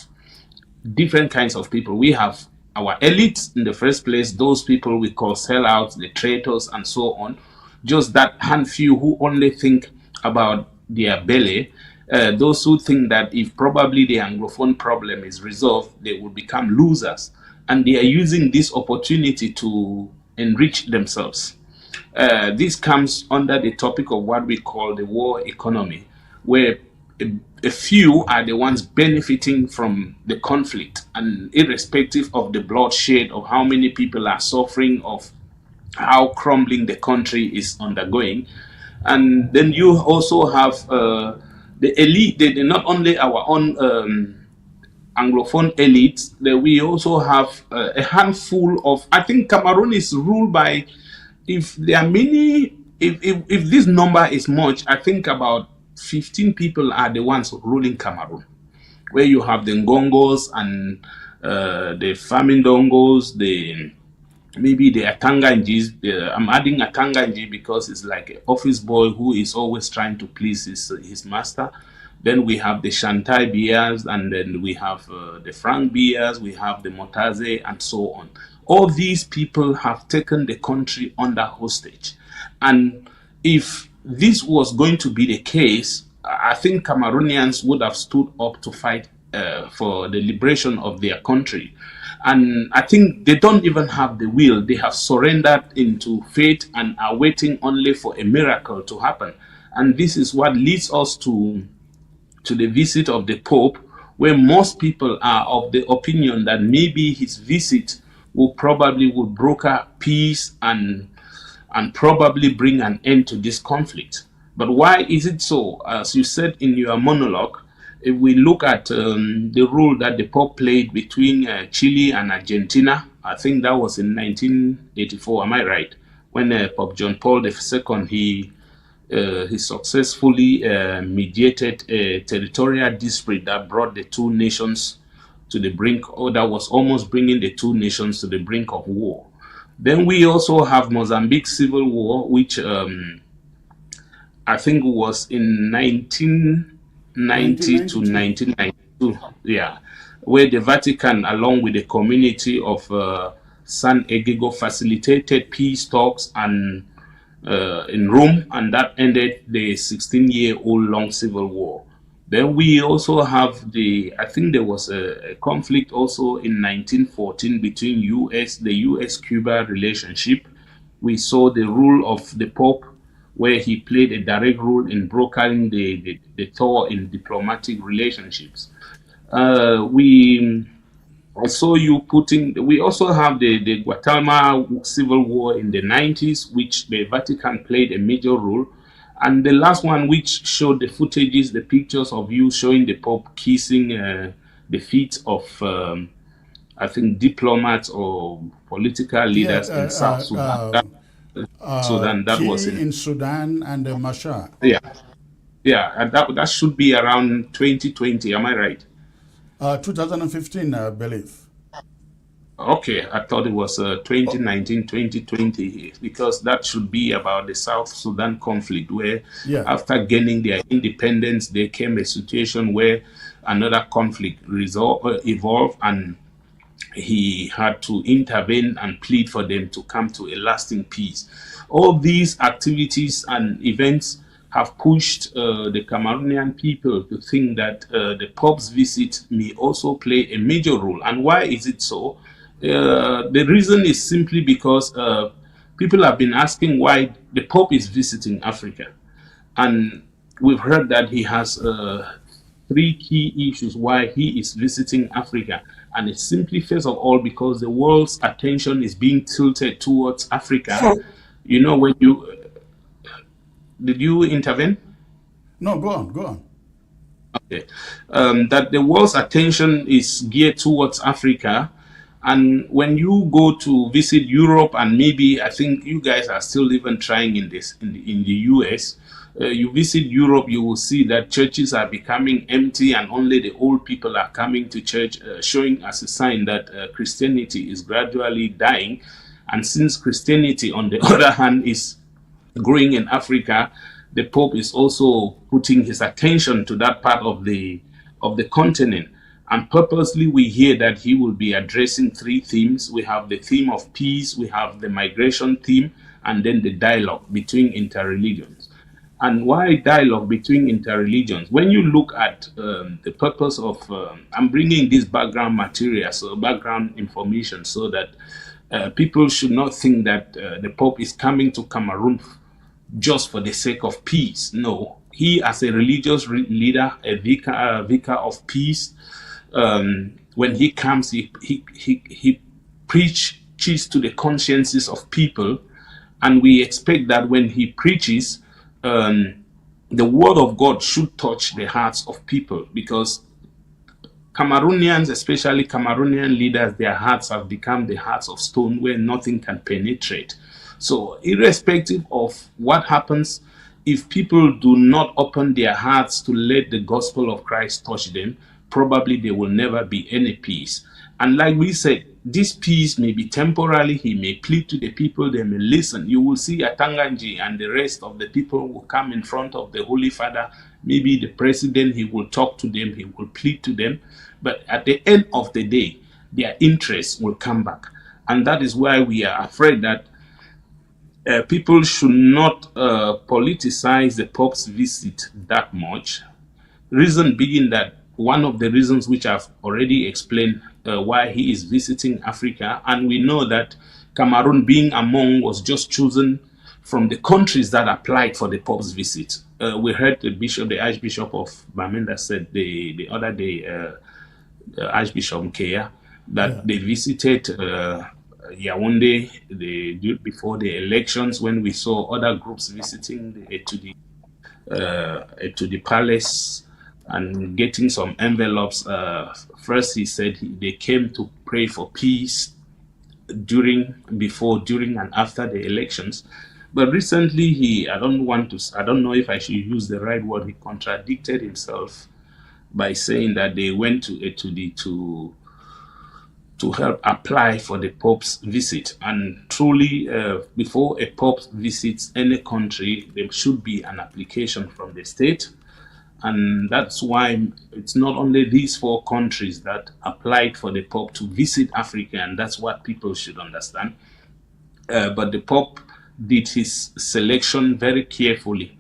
different kinds of people. We have our elites in the first place, those people we call sellouts, the traitors, and so on. Just that handful who only think about their belly. Those who think that if probably the Anglophone problem is resolved, they will become losers. And they are using this opportunity to enrich themselves. This comes under the topic of what we call the war economy, where a few are the ones benefiting from the conflict, and irrespective of the bloodshed, of how many people are suffering, of how crumbling the country is undergoing. And then you also have the elite, not only our own Anglophone elites, we also have a handful of, I think Cameroon is ruled by, if there are many, if this number is much, I think about 15 people are the ones ruling Cameroon, where you have the Ngongos and the Famindongos, maybe the Atanganjis. I'm adding Atanganji because it's like an office boy who is always trying to please his master. Then we have the Shantai Bias, and then we have the Frank Bias, we have the Motaze, and so on. All these people have taken the country under hostage. And if this was going to be the case, I think Cameroonians would have stood up to fight for the liberation of their country. And I think they don't even have the will. They have surrendered into fate and are waiting only for a miracle to happen. And this is what leads us to the visit of the Pope, where most people are of the opinion that maybe his visit will broker peace and probably bring an end to this conflict. But why is it so? As you said in your monologue, if we look at the role that the Pope played between Chile and Argentina, I think that was in 1984, am I right? When Pope John Paul II, he successfully mediated a territorial dispute that brought the two nations to the brink, or that was almost bringing the two nations to the brink of war. Then we also have Mozambique Civil War, which I think was in 1990 to 1992, yeah, where the Vatican, along with the community of San Egego, facilitated peace talks and in Rome, and that ended the 16-year-old long civil war. Then we also have I think there was a conflict also in 1914 between the US-Cuba relationship. We saw the rule of the Pope, where he played a direct role in brokering the thaw in diplomatic relationships. We also have the Guatemala Civil War in the 90s, which the Vatican played a major role. And the last one, which showed the footages, the pictures of you showing the Pope kissing the feet of, I think, diplomats or political leaders in South Sudan. Sudan, that was in Sudan and Mashar. Yeah, and that should be around 2020. Am I right? 2015, I believe. Okay, I thought it was 2019, 2020, because that should be about the South Sudan conflict, where after gaining their independence, there came a situation where another conflict evolved, and he had to intervene and plead for them to come to a lasting peace. All these activities and events have pushed the Cameroonian people to think that the Pope's visit may also play a major role. And why is it so? The reason is simply because people have been asking why the Pope is visiting Africa. And we've heard that he has three key issues why he is visiting Africa. And it's simply, first of all, because the world's attention is being tilted towards Africa. You know, when you did you intervene? No, go on, go on. Okay. That the world's attention is geared towards Africa. And when you go to visit Europe, and maybe I think you guys are still even trying in this in the US, you visit Europe, you will see that churches are becoming empty and only the old people are coming to church, showing as a sign that Christianity is gradually dying. And since Christianity, on the other hand, is growing in Africa, the Pope is also putting his attention to that part of the continent. And purposely, we hear that he will be addressing three themes. We have the theme of peace, we have the migration theme, and then the dialogue between interreligions. And why dialogue between interreligions? When you look at the purpose of, I'm bringing this background material, so background information, so that people should not think that the Pope is coming to Cameroon just for the sake of peace. No, he, as a religious leader, a vicar of peace, when he comes, he preaches to the consciences of people, and we expect that when he preaches, the word of God should touch the hearts of people, because Cameroonians, especially Cameroonian leaders, their hearts have become the hearts of stone where nothing can penetrate. So irrespective of what happens, if people do not open their hearts to let the gospel of Christ touch them, probably there will never be any peace. And like we said, this peace may be temporary. He may plead to the people, they may listen. You will see Atanganji and the rest of the people will come in front of the Holy Father. Maybe the president, he will talk to them, he will plead to them. But at the end of the day, their interests will come back. And that is why we are afraid that people should not politicize the Pope's visit that much. Reason being that one of the reasons which I've already explained why he is visiting Africa, and we know that Cameroon, being among, was just chosen from the countries that applied for the Pope's visit. We heard the Archbishop of Bamenda said the other day, Archbishop Mkeya, that they visited Yaoundé before the elections, when we saw other groups visiting to the palace and getting some envelopes. First, he said they came to pray for peace before, during, and after the elections. But recently, I don't know if I should use the right word. He contradicted himself by saying that they went to help apply for the Pope's visit. And truly, before a Pope visits any country, there should be an application from the state. And that's why it's not only these four countries that applied for the Pope to visit Africa, and that's what people should understand. But the Pope did his selection very carefully.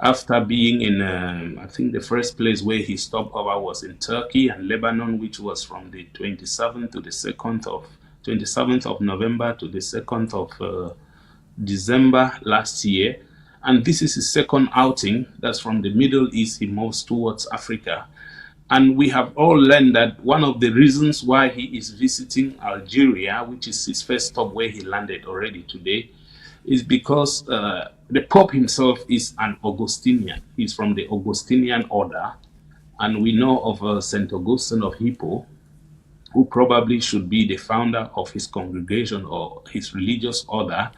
After being in, I think the first place where he stopped over was in Turkey and Lebanon, which was from the 27th to the 27th of November to the 2nd of December last year. And this is his second outing. That's from the Middle East. He moves towards Africa. And we have all learned that one of the reasons why he is visiting Algeria, which is his first stop where he landed already today, is because the Pope himself is an Augustinian. He's from the Augustinian order. And we know of St. Augustine of Hippo, who probably should be the founder of his congregation or his religious order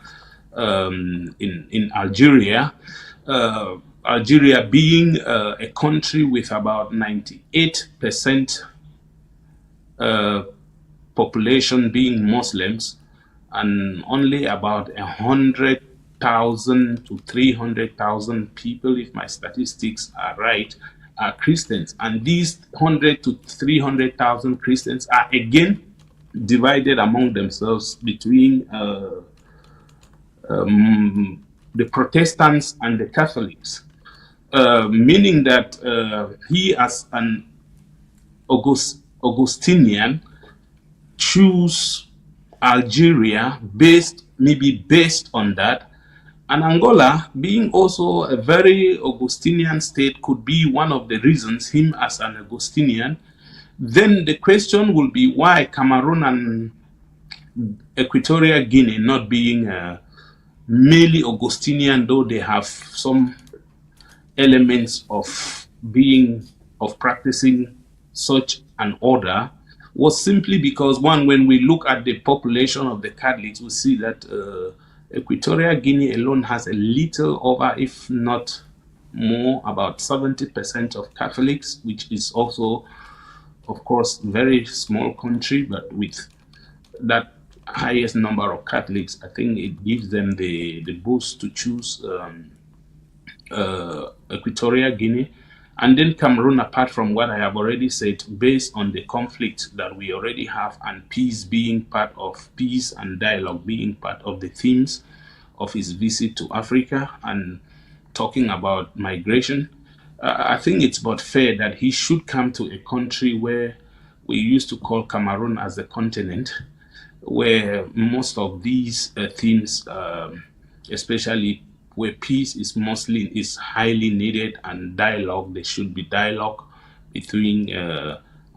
in Algeria. Algeria being a country with about 98% population being Muslims, and only about 100,000 to 300,000 people, if my statistics are right, are Christians. And these 100 to 300,000 Christians are again divided among themselves between the Protestants and the Catholics. meaning that he, as an Augustinian, choose Algeria maybe based on that. And Angola, being also a very Augustinian state, could be one of the reasons, him as an Augustinian. Then the question will be why Cameroon and Equatorial Guinea not being merely Augustinian, though they have some elements of practicing such an order, was simply because, one, when we look at the population of the Catholics, we see that Equatorial Guinea alone has a little over, if not more, about 70% of Catholics, which is also, of course, very small country, but with that highest number of Catholics, I think it gives them the boost to choose Equatorial Guinea. And then Cameroon, apart from what I have already said, based on the conflict that we already have, and peace and dialogue being part of the themes of his visit to Africa, and talking about migration, I think it's but fair that he should come to a country where we used to call Cameroon as the continent, where most of these themes, especially where peace is highly needed, and dialogue, there should be dialogue between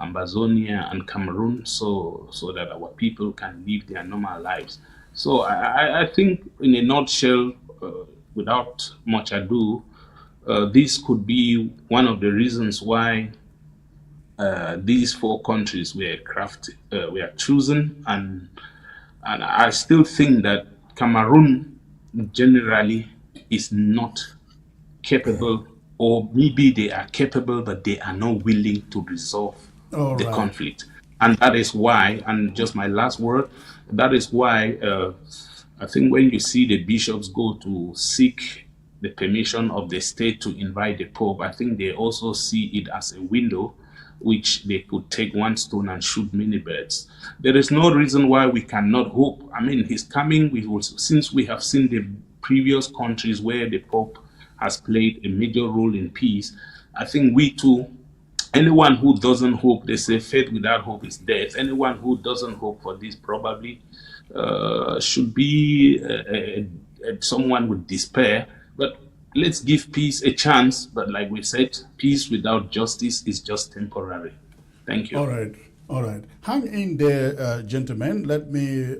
Ambazonia and Cameroon, so that our people can live their normal lives. So I think, in a nutshell, without much ado, this could be one of the reasons why these four countries were chosen, and I still think that Cameroon generally is not capable, or maybe they are capable, but they are not willing to resolve the conflict. And that is why, and just my last word, that is why I think when you see the bishops go to seek the permission of the state to invite the Pope, I think they also see it as a window which they could take one stone and shoot many birds. There is no reason why we cannot hope. I mean, his coming, since we have seen the previous countries where the Pope has played a major role in peace, I think we too, anyone who doesn't hope, they say faith without hope is death. Anyone who doesn't hope for this probably should be someone with despair. But let's give peace a chance. But like we said, peace without justice is just temporary. Thank you. All right. Hang in there, gentlemen. Let me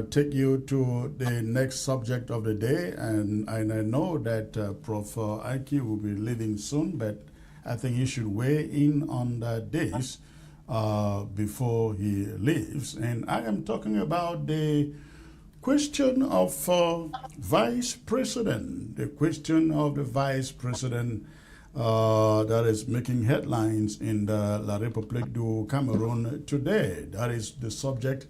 take you to the next subject of the day. And I know that Prof. Aiki will be leaving soon, but I think he should weigh in on this before he leaves. And I am talking about the question of vice president, the question of the vice president that is making headlines in the La République du Cameroon today. That is the subject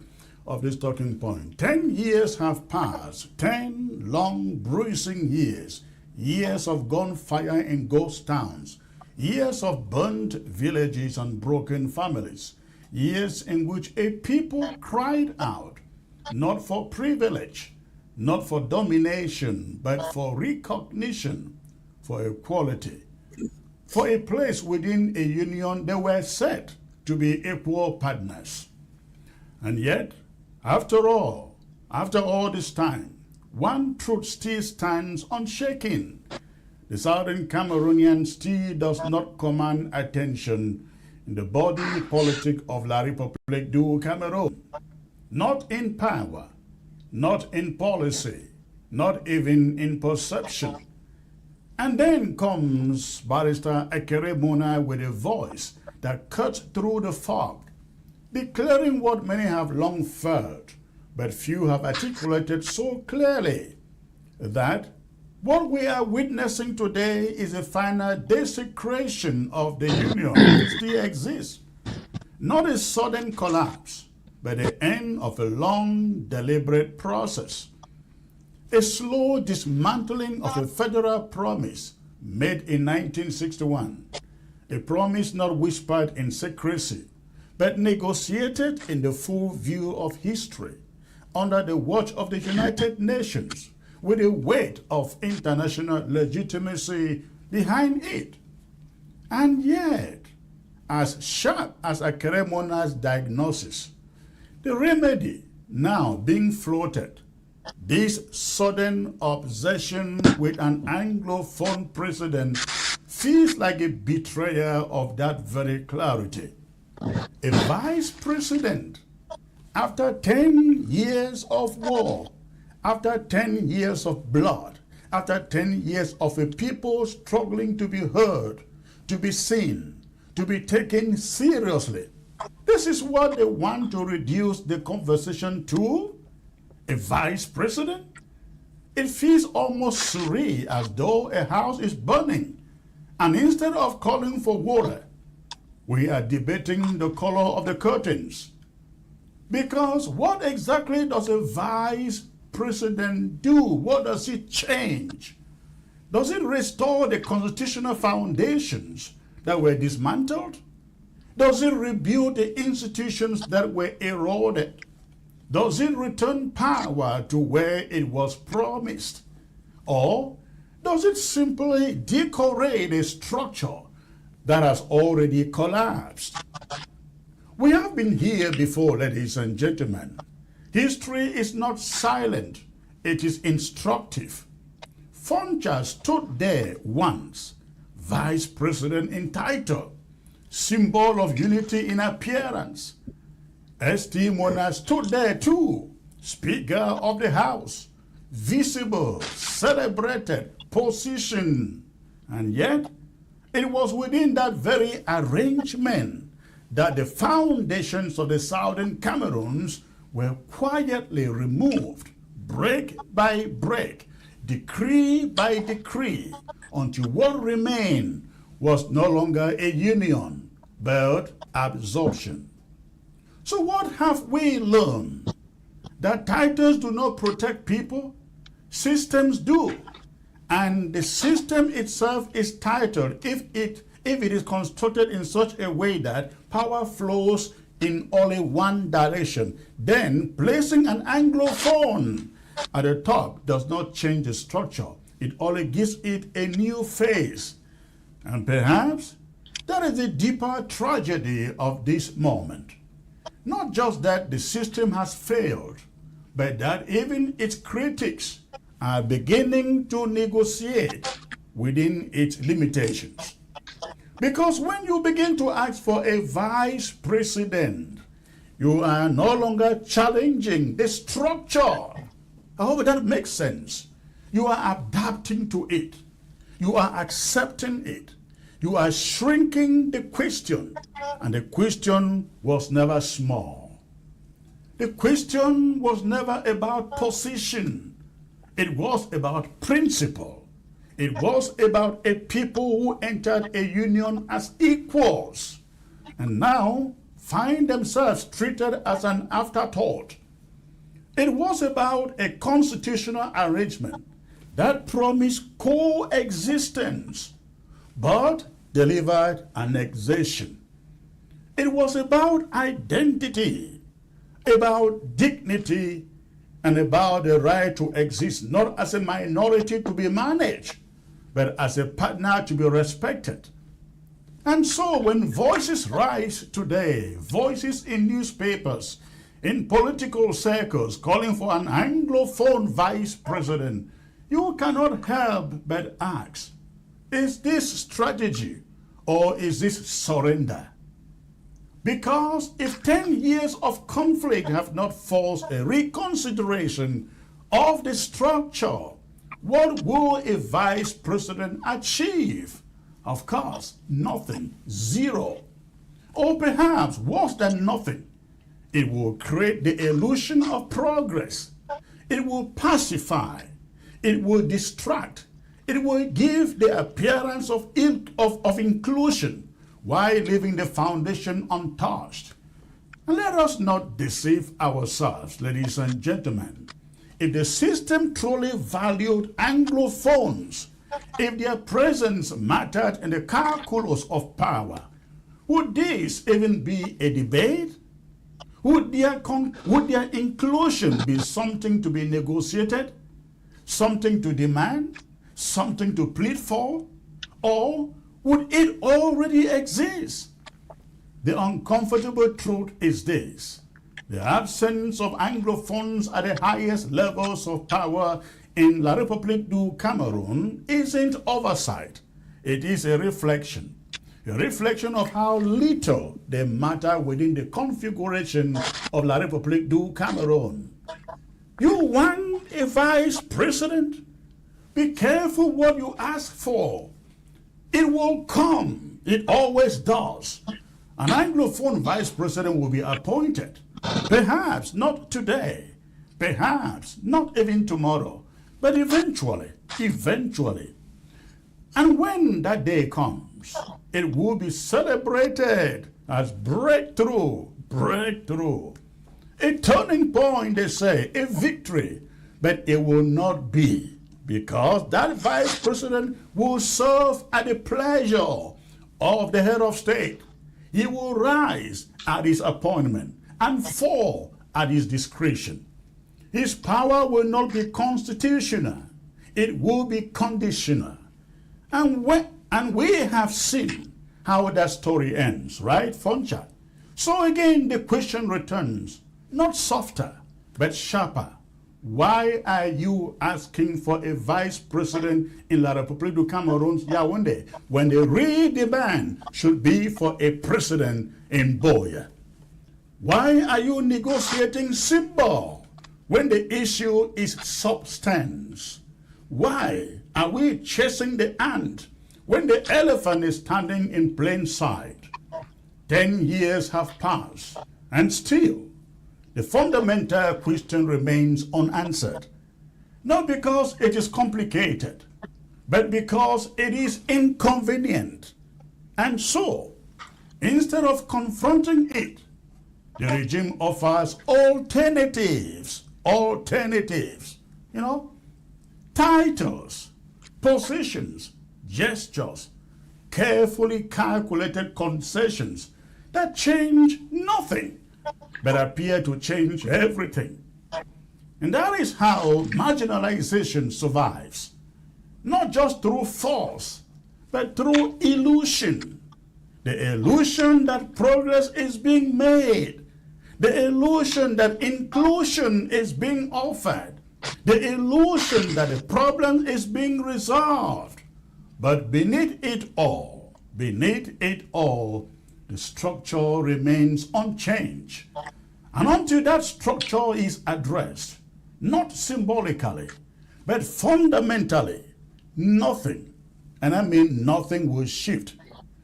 of this talking point. 10 years have passed, 10 long bruising years, years of gunfire in ghost towns, years of burnt villages and broken families, years in which a people cried out, not for privilege, not for domination, but for recognition, for equality, for a place within a union they were said to be equal partners. And yet, after all this time, one truth still stands unshaken. The Southern Cameroonian still does not command attention in the body politic of La République du Cameroon. Not in power, not in policy, not even in perception. And then comes Barrister Ekere Mona with a voice that cuts through the fog, declaring what many have long felt, but few have articulated so clearly, that what we are witnessing today is a final desecration of the union that still exists. Not a sudden collapse, but the end of a long, deliberate process. A slow dismantling of a federal promise made in 1961. A promise not whispered in secrecy, but negotiated in the full view of history, under the watch of the United Nations, with a weight of international legitimacy behind it. And yet, as sharp as a Keremona's diagnosis, the remedy now being floated, this sudden obsession with an Anglophone president feels like a betrayal of that very clarity. A vice president, after 10 years of war, after 10 years of blood, after 10 years of a people struggling to be heard, to be seen, to be taken seriously, this is what they want to reduce the conversation to? A vice president? It feels almost surreal, as though a house is burning, and instead of calling for water, we are debating the color of the curtains. Because what exactly does a vice president do? What does it change? Does it restore the constitutional foundations that were dismantled? Does it rebuild the institutions that were eroded? Does it return power to where it was promised? Or does it simply decorate a structure that has already collapsed? We have been here before, ladies and gentlemen. History is not silent, it is instructive. Foncha stood there once, vice president in title, symbol of unity in appearance. St. Mona stood there too, Speaker of the House, visible, celebrated, position. And yet, it was within that very arrangement that the foundations of the Southern Cameroons were quietly removed, break by break, decree by decree, until what remained was no longer a union, but absorption. So what have we learned? That titles do not protect people, systems do. And the system itself is titled if it is constructed in such a way that power flows in only one direction. Then placing an Anglophone at the top does not change the structure. It only gives it a new face. And perhaps that is the deeper tragedy of this moment. Not just that the system has failed, but that even its critics are beginning to negotiate within its limitations. Because when you begin to ask for a vice president, you are no longer challenging the structure. I hope that makes sense. You are adapting to it. You are accepting it. You are shrinking the question, and the question was never small. The question was never about position. It was about principle. It was about a people who entered a union as equals and now find themselves treated as an afterthought. It was about a constitutional arrangement that promised coexistence but delivered annexation. It was about identity, about dignity, and about the right to exist not as a minority to be managed, but as a partner to be respected. And so when voices rise today, voices in newspapers, in political circles calling for an Anglophone vice president, you cannot help but ask, is this strategy or is this surrender? Because if 10 years of conflict have not forced a reconsideration of the structure, what will a vice president achieve? Of course, nothing, zero. Or perhaps worse than nothing, it will create the illusion of progress. It will pacify. It will distract. It will give the appearance of inclusion while leaving the foundation untouched. And let us not deceive ourselves, ladies and gentlemen. If the system truly valued Anglophones, if their presence mattered in the calculus of power, would this even be a debate? Would their inclusion be something to be negotiated, something to demand, something to plead for? Or would it already exist? The uncomfortable truth is this: the absence of Anglophones at the highest levels of power in La République du Cameroun isn't oversight. It is a reflection of how little they matter within the configuration of La République du Cameroun. You want a vice president? Be careful what you ask for. It will come. It always does. An Anglophone vice president will be appointed. Perhaps not today. Perhaps not even tomorrow. But eventually. And when that day comes, it will be celebrated as breakthrough. A turning point, they say, a victory. But it will not be, because that vice president will serve at the pleasure of the head of state. He will rise at his appointment and fall at his discretion. His power will not be constitutional. It will be conditional. And we have seen how that story ends, right, Foncha? So again, the question returns, not softer, but sharper. Why are you asking for a vice president in La République du Cameroun, Yaoundé, when the real demand should be for a president in Boya? Why are you negotiating symbol when the issue is substance? Why are we chasing the ant when the elephant is standing in plain sight? 10 years have passed, and still the fundamental question remains unanswered. Not because it is complicated, but because it is inconvenient. And so, instead of confronting it, the regime offers alternatives. Titles, positions, gestures, carefully calculated concessions that change nothing, but appear to change everything. And that is how marginalization survives, not just through force, but through illusion. The illusion that progress is being made, the illusion that inclusion is being offered, the illusion that the problem is being resolved. But beneath it all, the structure remains unchanged. And until that structure is addressed, not symbolically, but fundamentally, nothing, and I mean nothing, will shift.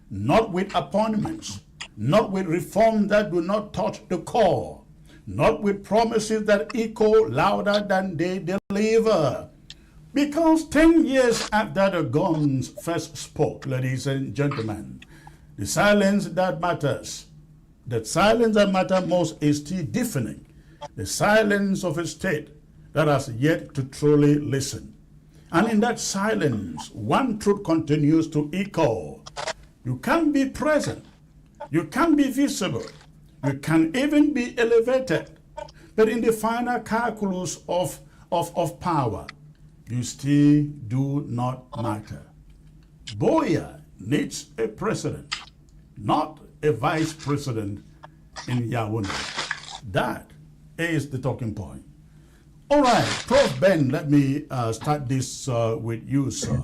Not with appointments, not with reforms that do not touch the core, not with promises that echo louder than they deliver. Because 10 years after the guns first spoke, ladies and gentlemen, the silence that matters most is still deafening. The silence of a state that has yet to truly listen. And in that silence, one truth continues to echo. You can't be present. You can't be visible. You can even be elevated. But in the final calculus of power, you still do not matter. Boya needs a president, not a vice president in Yaoundé. That is the talking point. All right, Prof. Ben, let me start this with you, sir.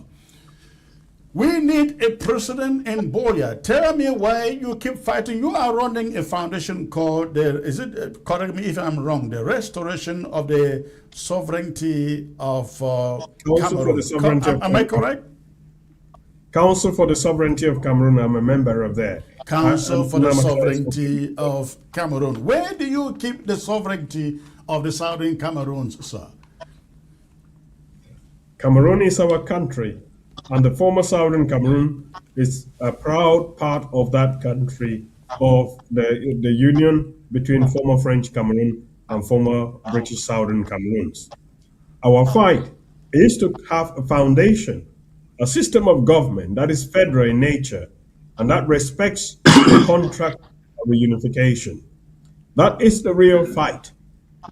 We need a president in Boya. Tell me why you keep fighting. You are running a foundation called, correct me if I'm wrong, the Restoration of the Sovereignty of Cameroon. Am I correct? Council for the Sovereignty of Cameroon. I'm a member of that. Council for the Sovereignty of Cameroon. Where do you keep the sovereignty of the Southern Cameroons, sir? Cameroon is our country, and the former Southern Cameroon is a proud part of that country, of the union between former French Cameroon and former British Southern Cameroons. Our fight is to have a foundation, a system of government that is federal in nature and that respects the contract of reunification. That is the real fight.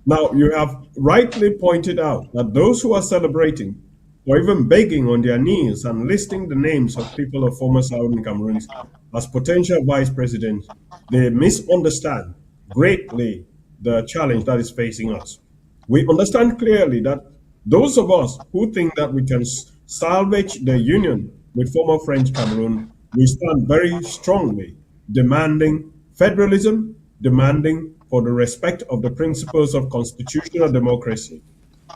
Now, you have rightly pointed out that those who are celebrating or even begging on their knees and listing the names of people of former Southern Cameroons as potential vice presidents, they misunderstand greatly the challenge that is facing us. We understand clearly that those of us who think that we can salvage the union with former French Cameroon, we stand very strongly demanding federalism, demanding for the respect of the principles of constitutional democracy.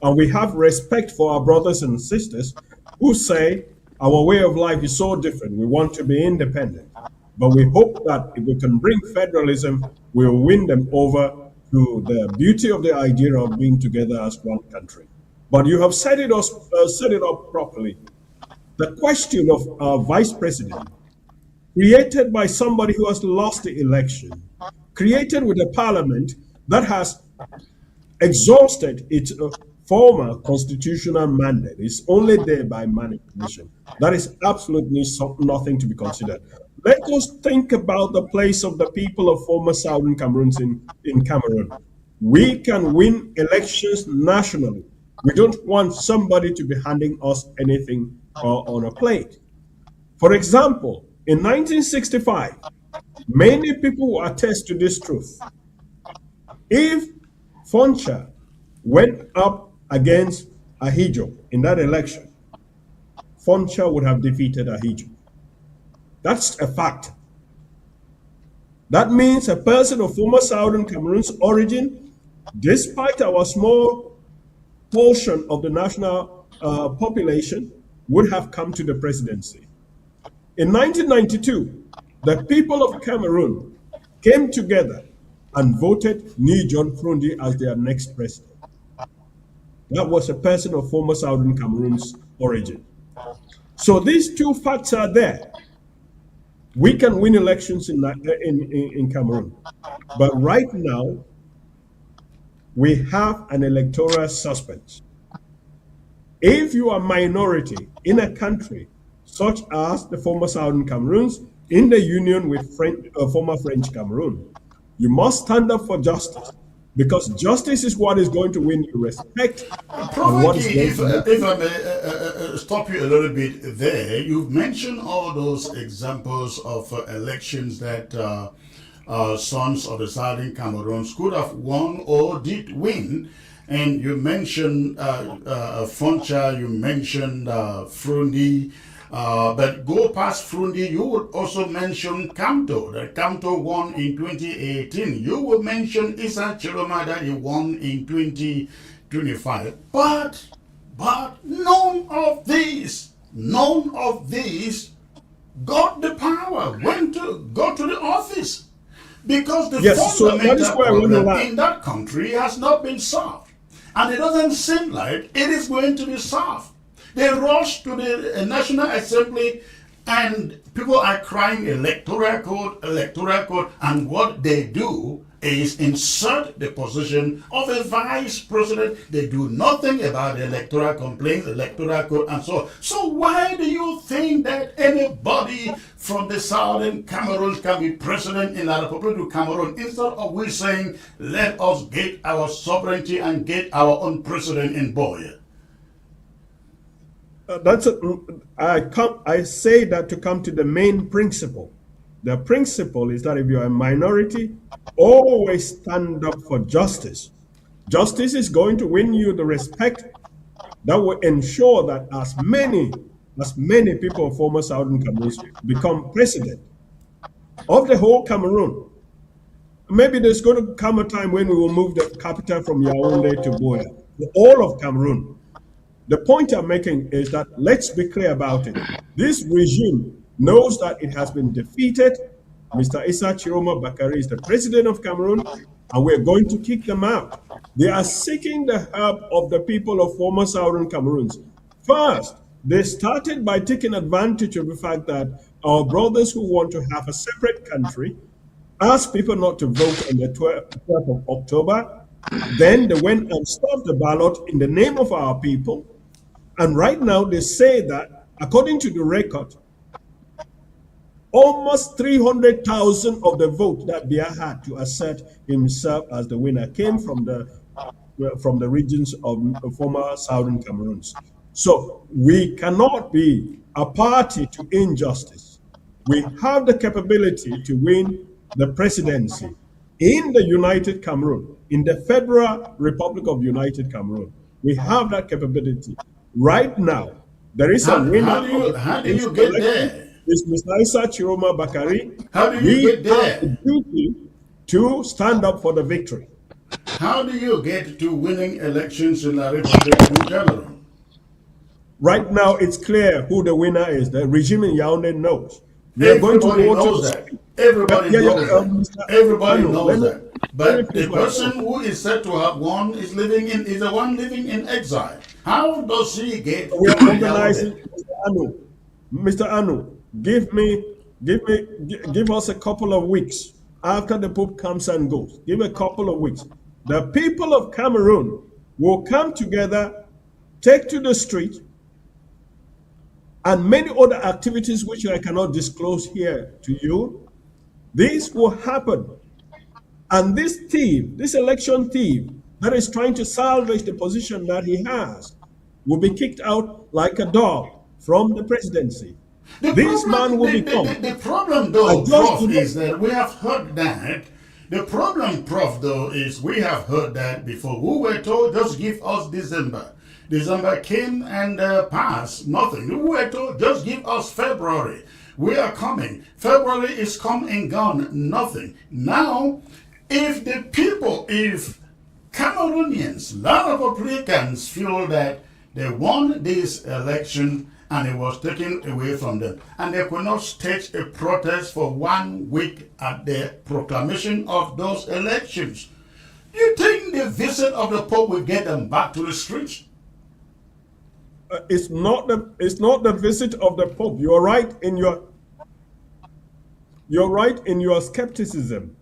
And we have respect for our brothers and sisters who say our way of life is so different. We want to be independent. But we hope that if we can bring federalism, we'll win them over to the beauty of the idea of being together as one country. But you have set it up properly. The question of our vice president, created by somebody who has lost the election, created with a parliament that has exhausted its former constitutional mandate, is only there by manipulation. That is absolutely nothing to be considered. Let us think about the place of the people of former Southern Cameroons in Cameroon. We can win elections nationally. We don't want somebody to be handing us anything on a plate. For example, in 1965, many people will attest to this truth. If Foncha went up against Ahijo in that election, Foncha would have defeated Ahijo. That's a fact. That means a person of former Southern Cameroon's origin, despite our small portion of the national population, would have come to the presidency. In 1992, the people of Cameroon came together and voted Ni John Frundi as their next president. That was a person of former Southern Cameroon's origin. So these two facts are there. We can win elections in Cameroon. But right now, we have an electoral suspense. If you are a minority in a country such as the former Southern Cameroons in the union with former French Cameroon, you must stand up for justice, because justice is what is going to win you respect. If I may stop you a little bit there, you've mentioned all those examples of elections that sons of the Southern Cameroons could have won or did win. And you mentioned Foncha, you mentioned Frundi, but go past Frundi, you would also mention Kamto, that Kamto won in 2018. You will mention Issa Chiroma that he won in 2025. But none of these got the power, got to the office. Because the fundamental problem in that country has not been solved. And it doesn't seem like it is going to be solved. They rush to the National Assembly and people are crying electoral code, and what they do is insert the position of a vice president. They do nothing about the electoral complaints, electoral code, and so on. So why do you think that anybody from the Southern Cameroon can be president in the Republic of Cameroon, instead of we saying, let us get our sovereignty and get our own president in Boya? I say that to come to the main principle. The principle is that if you're a minority, always stand up for justice. Justice is going to win you the respect that will ensure that as many people of former Southern Cameroon become president of the whole Cameroon. Maybe there's going to come a time when we will move the capital from Yaoundé to Boya, for all of Cameroon. The point I'm making is that let's be clear about it. This regime knows that it has been defeated. Mr. Issa Chiroma Bakari is the president of Cameroon, and we're going to kick them out. They are seeking the help of the people of former Southern Cameroons. First, they started by taking advantage of the fact that our brothers who want to have a separate country asked people not to vote on the 12th of October. Then they went and stopped the ballot in the name of our people. And right now they say that, according to the record, almost 300,000 of the vote that Biya had to assert himself as the winner came from the regions of former Southern Cameroons. So we cannot be a party to injustice. We have the capability to win the presidency in the United Cameroon, in the Federal Republic of United Cameroon. We have that capability. Right now, there is a winner of the How do you presidential get election. there? It's Mr. Isa Chiroma Bakari. How do you We get have there? the duty to stand up for the victory. How do you get to winning elections in the Republic of Cameroon? Right now, it's clear who the winner is. The regime in Yaoundé knows. We are going to Everybody go to knows the that. street. Everybody knows that. Mr. Everybody Anu, knows that. let me But finish the my person point. who is said to have won is the one living in exile. How does he get to We are organizing, Yaoundé? Mr. Anu. Mr. Anu, give us a couple of weeks after the Pope comes and goes. Give a couple of weeks. The people of Cameroon will come together, take to the street, and many other activities which I cannot disclose here to you. This will happen. And this thief, this election thief that is trying to salvage the position that he has, will be kicked out like a dog from the presidency. This man will become. The problem, though, Prof, is that we have heard that. The problem, Prof, though, is we have heard that before. We were told, just give us December. December came and passed, nothing. We were told, just give us February. We are coming. February is come and gone, nothing. Now, if the people, if Cameroonians, a lot of Africans feel that they won this election and it was taken away from them, and they could not stage a protest for 1 week at the proclamation of those elections, do you think the visit of the Pope will get them back to the streets? It's not the visit of the Pope. You're right in your skepticism.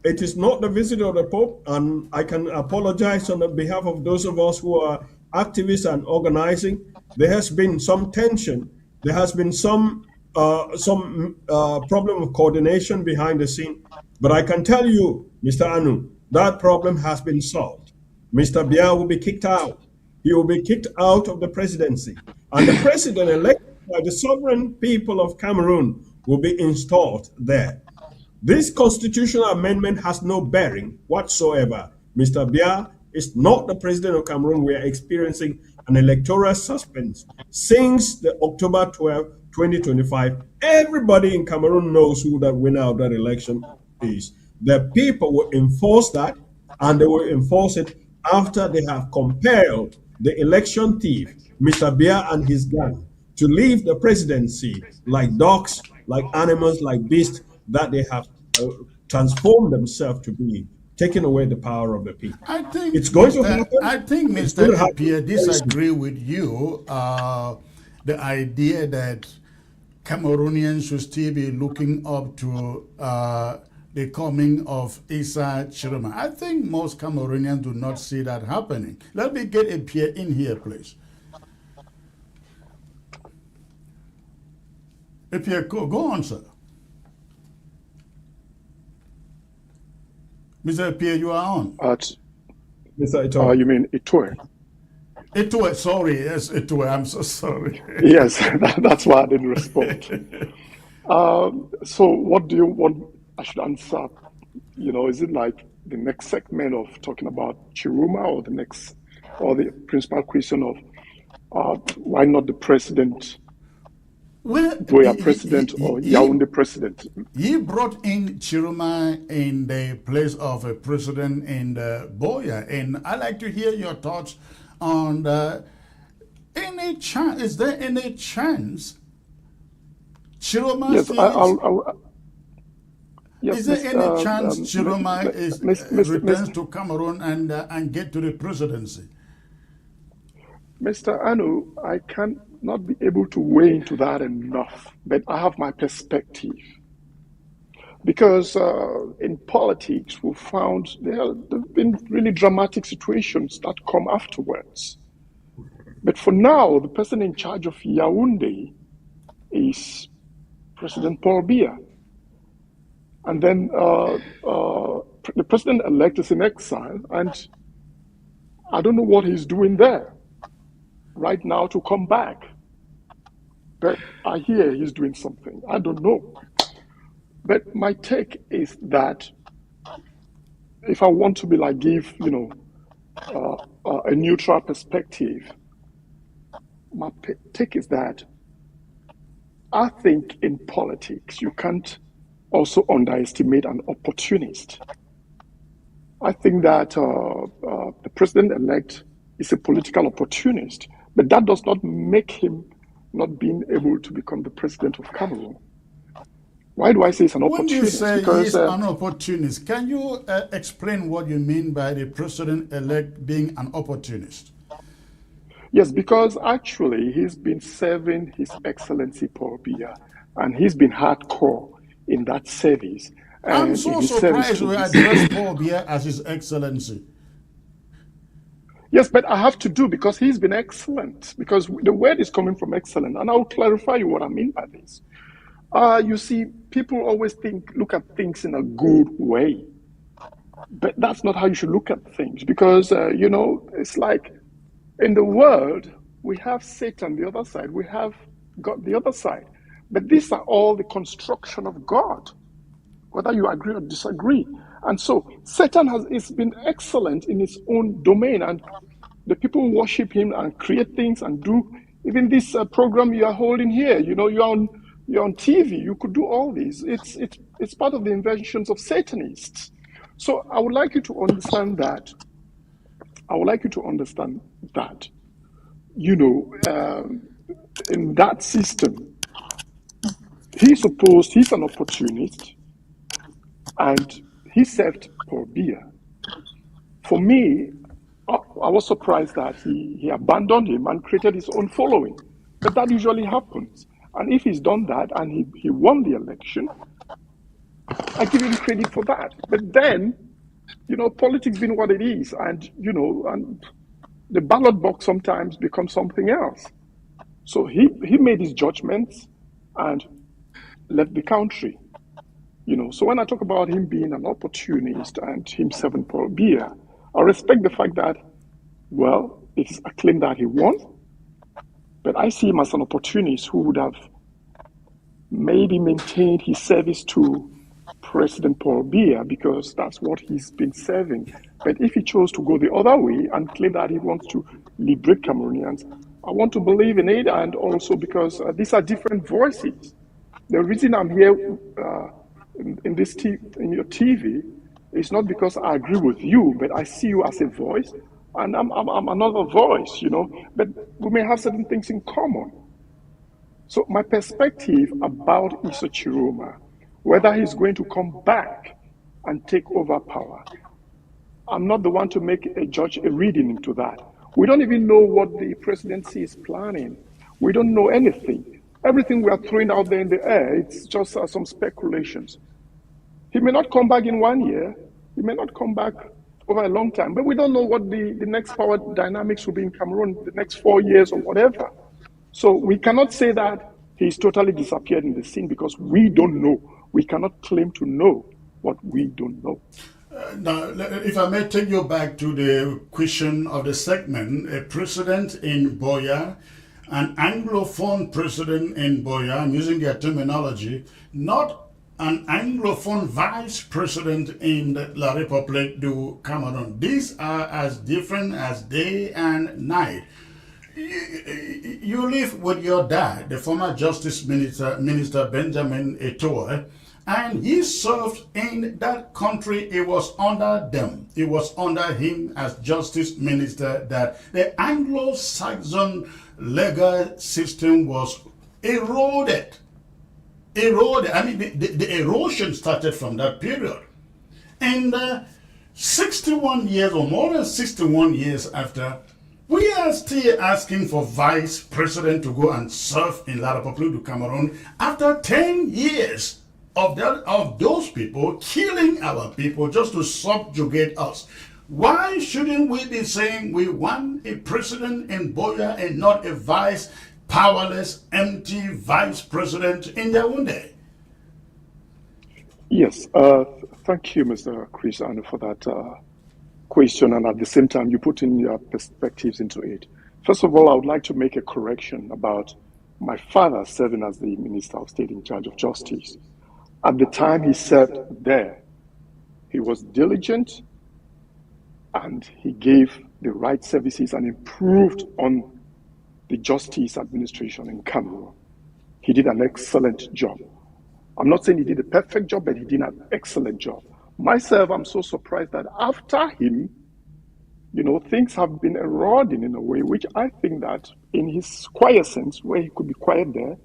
It is not the visit of the Pope, and I can apologize on the behalf of those of us who are activists and organizing. There has been some tension. There has been some problem of coordination behind the scene. But I can tell you, Mr. Anu, that problem has been solved. Mr. Biya will be kicked out. He will be kicked out of the presidency. And the president elected by the sovereign people of Cameroon will be installed there. This constitutional amendment has no bearing whatsoever. Mr. Biya is not the president of Cameroon. We are experiencing an electoral suspense since the October 12, 2025. Everybody in Cameroon knows who the winner of that election is. The people will enforce that, and they will enforce it after they have compelled the election thief, Mr. Biya and his gang, to leave the presidency like dogs, like animals, like beasts that they have transformed themselves to be, taking away the power of the people. I think it's going to happen. I think Mr. Pierre disagree with you. The idea that Cameroonians should still be looking up to the coming of Issa Chiroma. I think most Cameroonians do not see that happening. Let me get a Pierre in here, please. Pierre, go on, sir. Mr. Pierre, you are on. Mr. Eto'o. You mean Eto'o? Eto'o, sorry. Yes, Eto'o, I'm so sorry. Yes, that's why I didn't respond. So what do you want I should answer? Is it like the next segment of talking about Chiroma, or the principal question of why not the president? Boya president or Yaoundé president? He brought in Chiroma in the place of a president in Boya, and I'd like to hear your thoughts on any chance. Is there any chance Chiroma? Yes, is there any chance Chiroma returns to Cameroon and get to the presidency? Mr. Anu, I cannot be able to weigh into that enough, but I have my perspective. Because in politics, we found there have been really dramatic situations that come afterwards. But for now, the person in charge of Yaoundé is President Paul Biya. And then the president-elect is in exile, and I don't know what he's doing there. right now to come back. But I hear he's doing something. I don't know. But my take is that if I want to be like give, a neutral perspective, my take is that I think in politics, you can't also underestimate an opportunist. I think that the president-elect is a political opportunist, but that does not make him not being able to become the president of Cameroon. Why do I say it's an When you opportunist? say Because he's an opportunist, can you explain what you mean by the president-elect being an opportunist? yes, because actually he's been serving His Excellency Paul Biya, and he's been hardcore in that service. I'm And so in his service surprised to we his address Paul Biya as His Excellency. yes, but I have to do because he's been excellent. Because the word is coming from excellent, and I'll clarify you what I mean by this. You see, people always look at things in a good way, but that's not how you should look at things. Because it's like in the world we have Satan the other side, we have God the other side, but these are all the construction of God, whether you agree or disagree. And so Satan has been excellent in his own domain, and the people worship him and create things and do even this program you are holding here. You're on TV. You could do all these. It's part of the inventions of Satanists. So I would like you to understand that. In that system, he's an opportunist, and he served Paul Biya. For me, I was surprised that he abandoned him and created his own following. But that usually happens. And if he's done that and he won the election, I give him credit for that. But then, politics being what it is, and the ballot box sometimes becomes something else. So he made his judgments and left the country. So when I talk about him being an opportunist and himself and Paul Biya, I respect the fact that, well, it's a claim that he won, but I see him as an opportunist who would have maybe maintained his service to President Paul Biya because that's what he's been serving. But if he chose to go the other way and claim that he wants to liberate Cameroonians, I want to believe in it, and also because these are different voices. The reason I'm here in your TV is not because I agree with you, but I see you as a voice, and I'm another voice, but we may have certain things in common. So my perspective about Issa Chiroma, whether he's going to come back and take over power, I'm not the one to make a reading into that. We don't even know what the presidency is planning. We don't know anything. Everything we are throwing out there in the air, it's just some speculations. He may not come back in 1 year. He may not come back over a long time. But we don't know what the next power dynamics will be in Cameroon, the next 4 years or whatever. So we cannot say that he's totally disappeared in the scene because we don't know. We cannot claim to know what we don't know. Now, if I may take you back to the question of the segment, a president in Boya, an Anglophone president in Boya, I'm using their terminology, not an Anglophone vice president in La République du Cameroon. These are as different as day and night. You live with your dad, the former Justice Minister Benjamin Eto'o, and he served in that country. It was under them. It was under him as Justice Minister that the Anglo-Saxon legal system was eroded. I mean, the erosion started from that period. And 61 years or more than 61 years after, we are still asking for vice president to go and serve in La République du Cameroon after 10 years of those people killing our people just to subjugate us. Why shouldn't we be saying we want a president in Boya and not a powerless, empty vice president in Yaoundé? Yes, thank you, Mr. Chris Anu, for that question. And at the same time, you put in your perspectives into it. First of all, I would like to make a correction about my father serving as the Minister of State in charge of Justice. At the time he served there, he was diligent and he gave the right services and improved on the justice administration in Cameroon. He did an excellent job. I'm not saying he did a perfect job, but he did an excellent job. Myself, I'm so surprised that after him, things have been eroding in a way, which I think that in his quiescence, where he could be quiet there,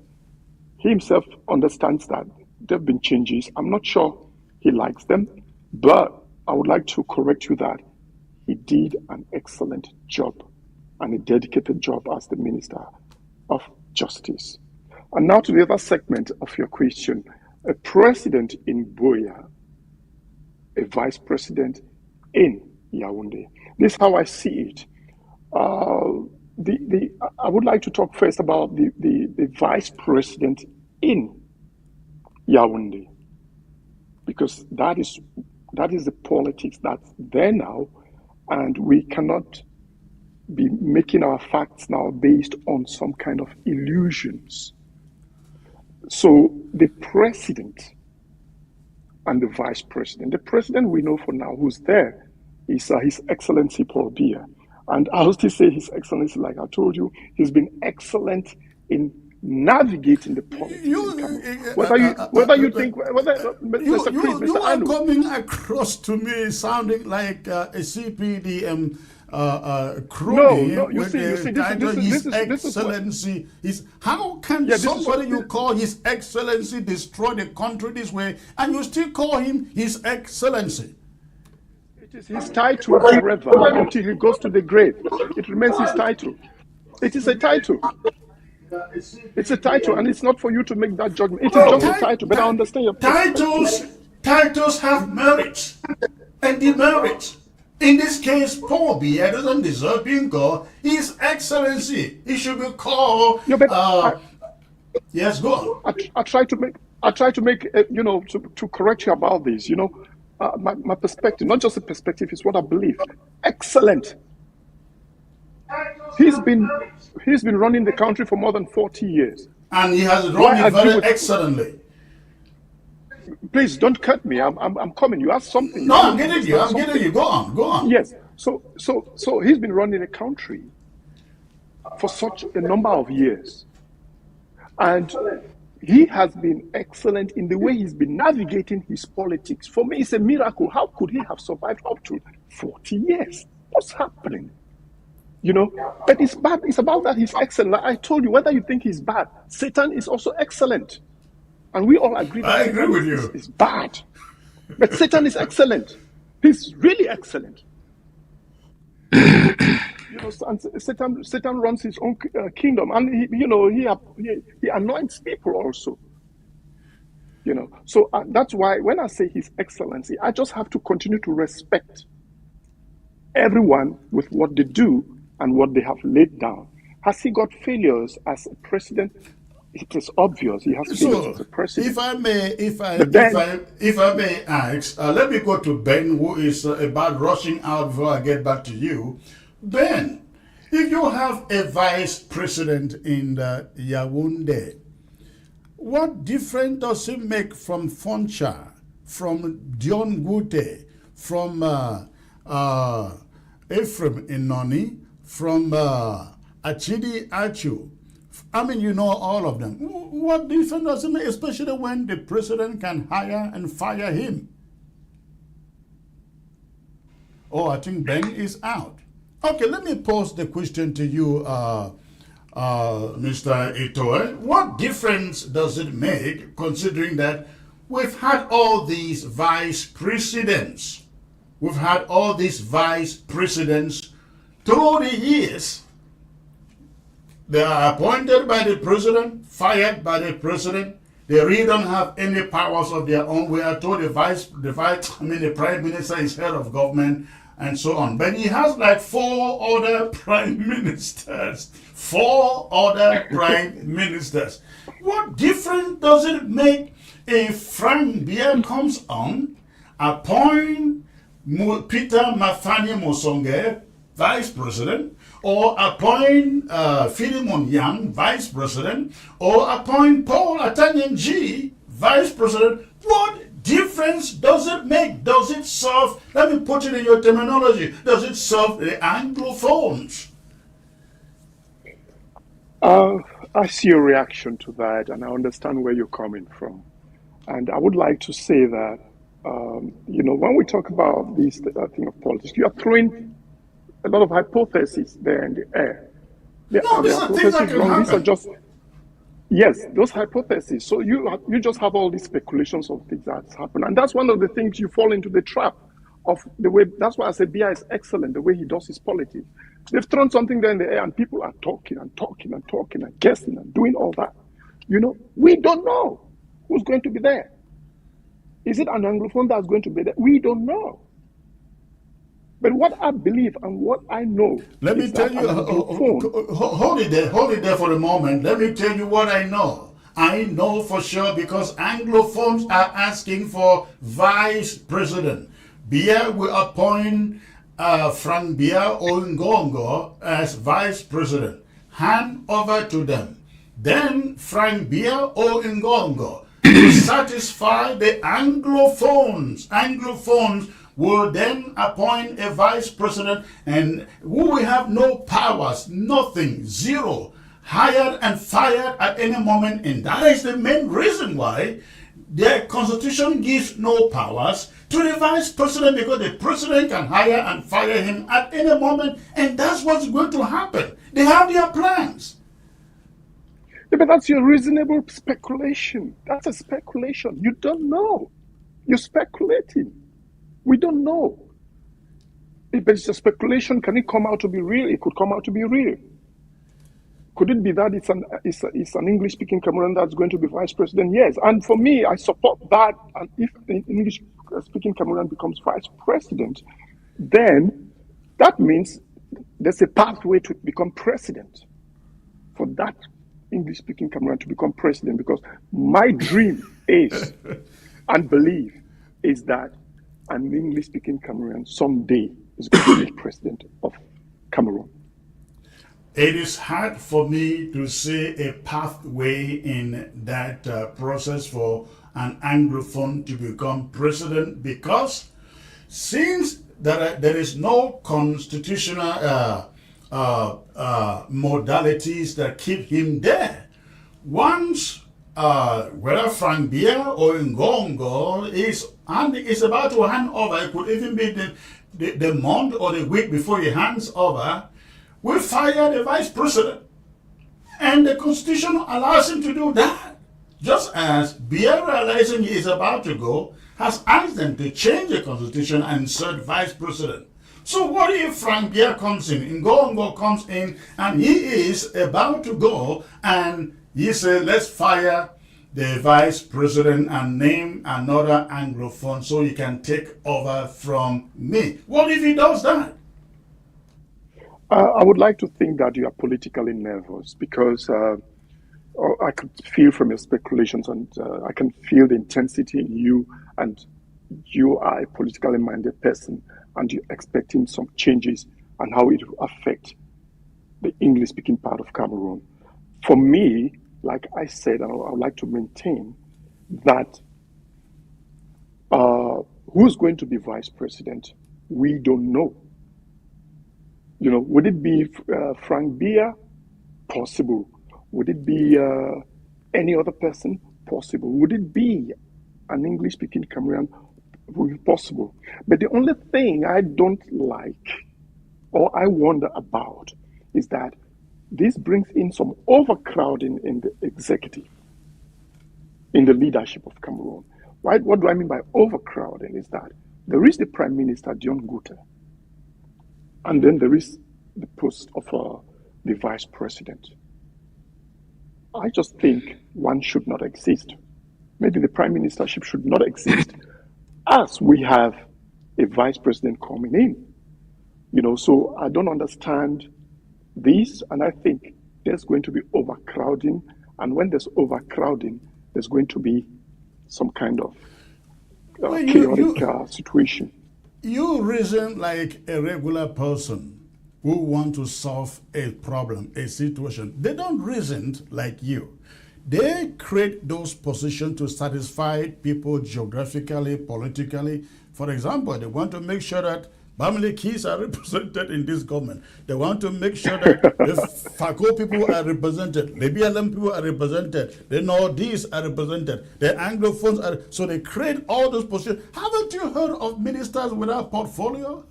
he himself understands that there have been changes. I'm not sure he likes them, but I would like to correct you that he did an excellent job and a dedicated job as the Minister of Justice. And now to the other segment of your question. A president in Buea, a vice president in Yaoundé. This is how I see it. I would like to talk first about the vice president in Yaoundé, because that is the politics that's there now, and we cannot be making our facts now based on some kind of illusions. So the president and the vice president, the president we know for now who's there is His Excellency Paul Biya. And I'll still say His Excellency, like I told you, he's been excellent in navigating the politics in Cameroon. Whether you think, Mr. Chris, Mr. You are Anu, coming across to me sounding like a CPDM crony. No, you see, His Excellency. How can somebody you call His Excellency destroy the country this way, and you still call him His Excellency? It is his title forever until he goes to the grave. It remains his title. It is a title. It's a title, and it's not for you to make that judgment. It is just a title, but I understand your Titles have merit and demerit. In this case, Paul Biya doesn't deserve being called His Excellency. He should be called. Yes, go on. I try to make to correct you about this. My perspective, not just a perspective, is what I believe. Excellent. He's been running the country for more than 40 years. And he has run it very excellently. Please don't cut me. I'm coming. You asked something. No, I'm getting you. Go on. Yes. So he's been running the country for such a number of years. And he has been excellent in the way he's been navigating his politics. For me, it's a miracle. How could he have survived up to 40 years? What's happening? But it's bad. It's about that he's excellent. Like I told you, whether you think he's bad, Satan is also excellent. And we all agree that I agree with you. It's bad. But Satan is excellent. He's really excellent. And Satan runs his own kingdom, and he anoints people also. So that's why when I say His Excellency, I just have to continue to respect everyone with what they do and what they have laid down. Has he got failures as a president? It is obvious he has failures as a president. If I may ask, let me go to Ben, who is about rushing out before I get back to you. Ben, if you have a vice president in the Yaoundé, what difference does it make from Foncha, from Dion Gute, from Ephraim Inoni, from Achidi Achu? I mean, you know all of them. What difference does it make, especially when the president can hire and fire him? Oh, I think Ben is out. Okay, let me pose the question to you, Mr. Itoe. What difference does it make, considering that we've had all these vice presidents? We've had all these vice presidents through the years. They are appointed by the president, fired by the president. They really don't have any powers of their own. We are told the prime minister is head of government and so on. But he has like 4 other prime ministers. 4 other prime ministers. What difference does it make if Frank Biya comes on, appoint Peter Mafani Mosonge, vice president, or appoint Philemon Yang vice president, or appoint Paul Atanyenji vice president, what difference does it make? Does it serve, let me put it in your terminology, does it serve the Anglophones? I see your reaction to that, and I understand where you're coming from. And I would like to say that, when we talk about this thing of politics, you are throwing a lot of hypotheses there in the air. No, these are things that can happen. These are just, yes, those hypotheses. So you just have all these speculations of things that's happened. And that's one of the things you fall into the trap of the way, that's why I say Bia is excellent, the way he does his politics. They've thrown something there in the air and people are talking and talking and talking and guessing and doing all that. We don't know who's going to be there. Is it an Anglophone that's going to be there? We don't know. But what I believe and what I know, let me tell you, hold it there for a moment. Let me tell you what I know. I know for sure because Anglophones are asking for vice president. Bia will appoint Frank Bia Ongongo as vice president. Hand over to them. Then Frank Bia Ongongo to satisfy the Anglophones. Anglophones will then appoint a vice president and who will have no powers, nothing, zero, hired and fired at any moment. And that is the main reason why their constitution gives no powers to the vice president, because the president can hire and fire him at any moment, and that's what's going to happen. They have their plans. Yeah, but that's your reasonable speculation. That's a speculation. You don't know. You're speculating. We don't know. If it's a speculation, can it come out to be real? It could come out to be real. Could it be that it's an English-speaking Cameroon that's going to be vice president? Yes. And for me, I support that. And if an English-speaking Cameroon becomes vice president, then that means there's a pathway to become president for that English-speaking Cameroon to become president. Because my dream is and belief is that an English-speaking Cameroon someday is going to be president of Cameroon. It is hard for me to see a pathway in that process for an Anglophone to become president, because since there is no constitutional modalities that keep him there, once whether Frank Bia or Ngongo is about to hand over, it could even be the month or the week before he hands over, we fire the vice president. And the constitution allows him to do that. Just as Bia, realizing he is about to go, has asked them to change the constitution and insert vice president. So what if Frank Bia comes in, Ngongo comes in, and he is about to go, and he says, let's fire the vice president and name another Anglophone so he can take over from me? What if he does that? I would like to think that you are politically nervous, because I could feel from your speculations, and I can feel the intensity in you, and you are a politically minded person, and you're expecting some changes and how it will affect the English-speaking part of Cameroon. For me, like I said, I would like to maintain that who's going to be vice president, we don't know. Would it be Frank Bia? Possible. Would it be any other person? Possible. Would it be an English-speaking Cameroon? Possible. But the only thing I don't like or I wonder about is that this brings in some overcrowding in the executive, in the leadership of Cameroon. Right? What do I mean by overcrowding is that there is the Prime Minister, John Guter, and then there is the post of the Vice President. I just think one should not exist. Maybe the Prime Ministership should not exist as we have a Vice President coming in. So I don't understand this, and I think there's going to be overcrowding, and when there's overcrowding, there's going to be some kind of chaotic situation. You reason like a regular person. who want to solve a problem, a situation. They don't reason like you. They create those positions to satisfy people geographically, politically. For example, they want to make sure that Bamenda Keys are represented in this government. They want to make sure that the Fako people are represented, the BLM people are represented, the Northeast are represented, the Anglophones are. So they create all those positions. Haven't you heard of ministers without portfolio?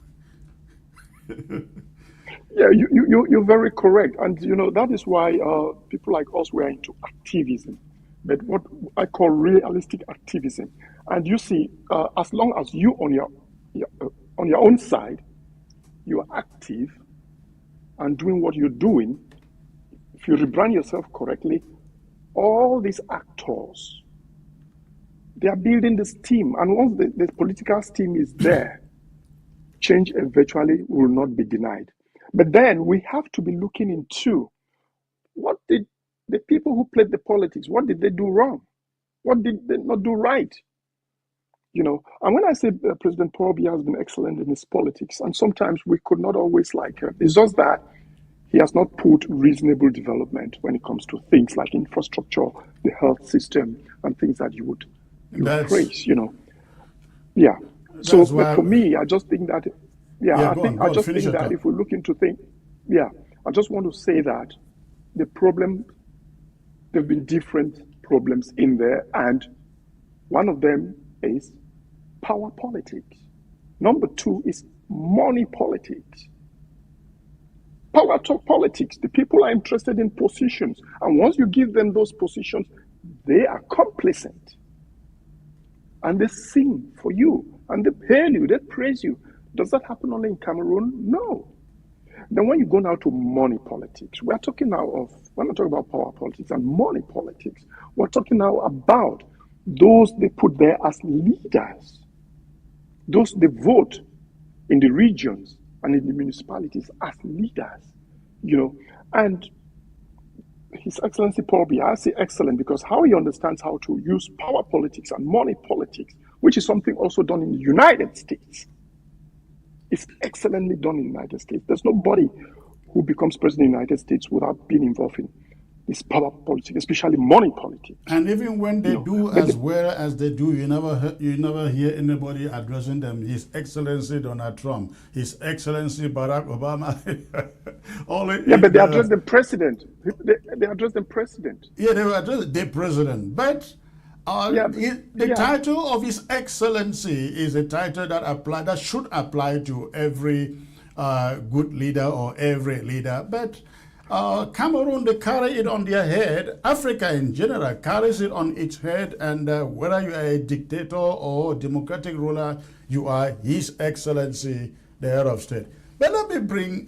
Yeah, you're very correct. And, that is why people like us were into activism, but what I call realistic activism. And you see, as long as you on your own side, you are active and doing what you're doing, if you rebrand yourself correctly, all these actors, they are building this team. And once the political steam is there, change eventually will not be denied. But then we have to be looking into what did the people who played the politics, what did they do wrong? What did they not do right? And when I say President Paul Biya has been excellent in his politics, and sometimes we could not always like him, it's just that he has not put reasonable development when it comes to things like infrastructure, the health system, and things that you would praise, Yeah. So for me, I just think that, I just think that if we look into things, I just want to say that the problem, there have been different problems in there, and one of them is power politics. Number two is money politics. Power talk politics. The people are interested in positions, and once you give them those positions, they are complacent. And they sing for you, and they hail you, they praise you. Does that happen only in Cameroon? No. Then when you go now to money politics, we're not talking about power politics and money politics. We're talking now about those they put there as leaders, those they vote in the regions and in the municipalities as leaders, and His Excellency Paul Biya, I say excellent because how he understands how to use power politics and money politics, which is something also done in the United States. It's excellently done in the United States. There's nobody who becomes president in the United States without being involved in this power politics, especially money politics. And even when they do as well as they do, you never hear anybody addressing them. His Excellency Donald Trump, His Excellency Barack Obama. But they address the president. They address the president. Yeah, they address the president. But the title of His Excellency is a title that should apply to every good leader or every leader. But Cameroon, they carry it on their head. Africa in general carries it on its head. And whether you are a dictator or democratic ruler, you are His Excellency, the head of state. But let me bring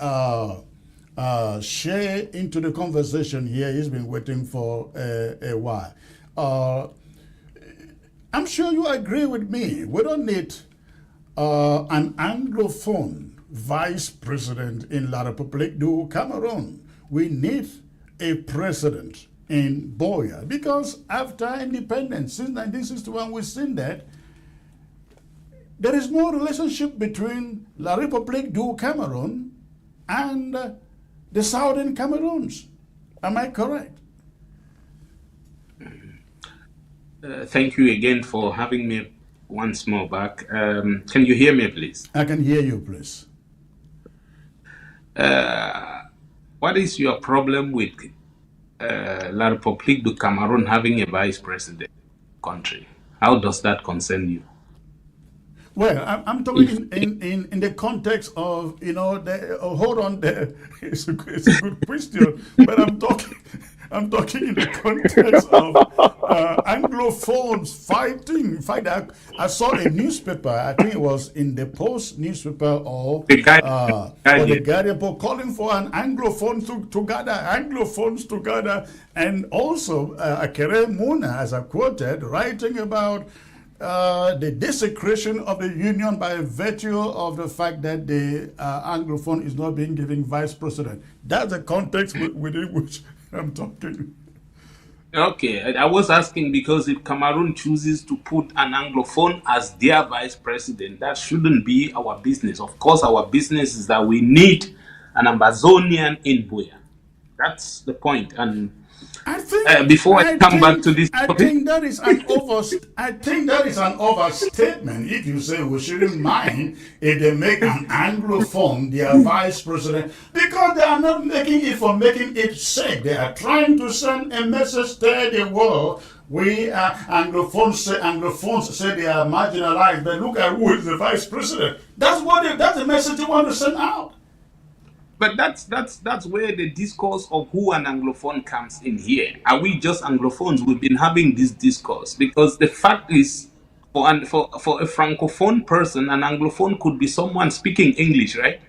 Shay into the conversation here. He's been waiting for a while. I'm sure you agree with me. We don't need an Anglophone vice president in La République du Cameroon. We need a president in Boya because after independence, since 1961, we've seen that there is no relationship between La République du Cameroon and the southern Cameroons. Am I correct? Thank you again for having me once more back. Can you hear me, please? I can hear you, please. What is your problem with La République du Cameroon having a vice president country? How does that concern you? Well, I'm talking in the context of, hold on there. It's a good question, but I'm talking in the context of Anglophones fighting. I saw a newspaper, I think it was in the Post newspaper or the Guardian, calling for an Anglophone to gather, Anglophones together, and also Akere Muna, as I quoted, writing about the desecration of the union by virtue of the fact that the Anglophone is not being given vice president. That's the context within which I'm talking. Okay, I was asking because if Cameroon chooses to put an Anglophone as their vice president, that shouldn't be our business. Of course, our business is that we need an Ambazonian in Buea. That's the point. And I think before I come back to this I topic, think that is an overstatement if you say we shouldn't mind if they make an Anglophone their vice president, because they are not making it for making it sake. They are trying to send a message to the world. We are Anglophones say they are marginalized, but look at who is the vice president. That's the message they want to send out. but that's where the discourse of who an Anglophone comes in here. Are we just Anglophones? We've been having this discourse because the fact is, for a Francophone person, an Anglophone could be someone speaking English, right?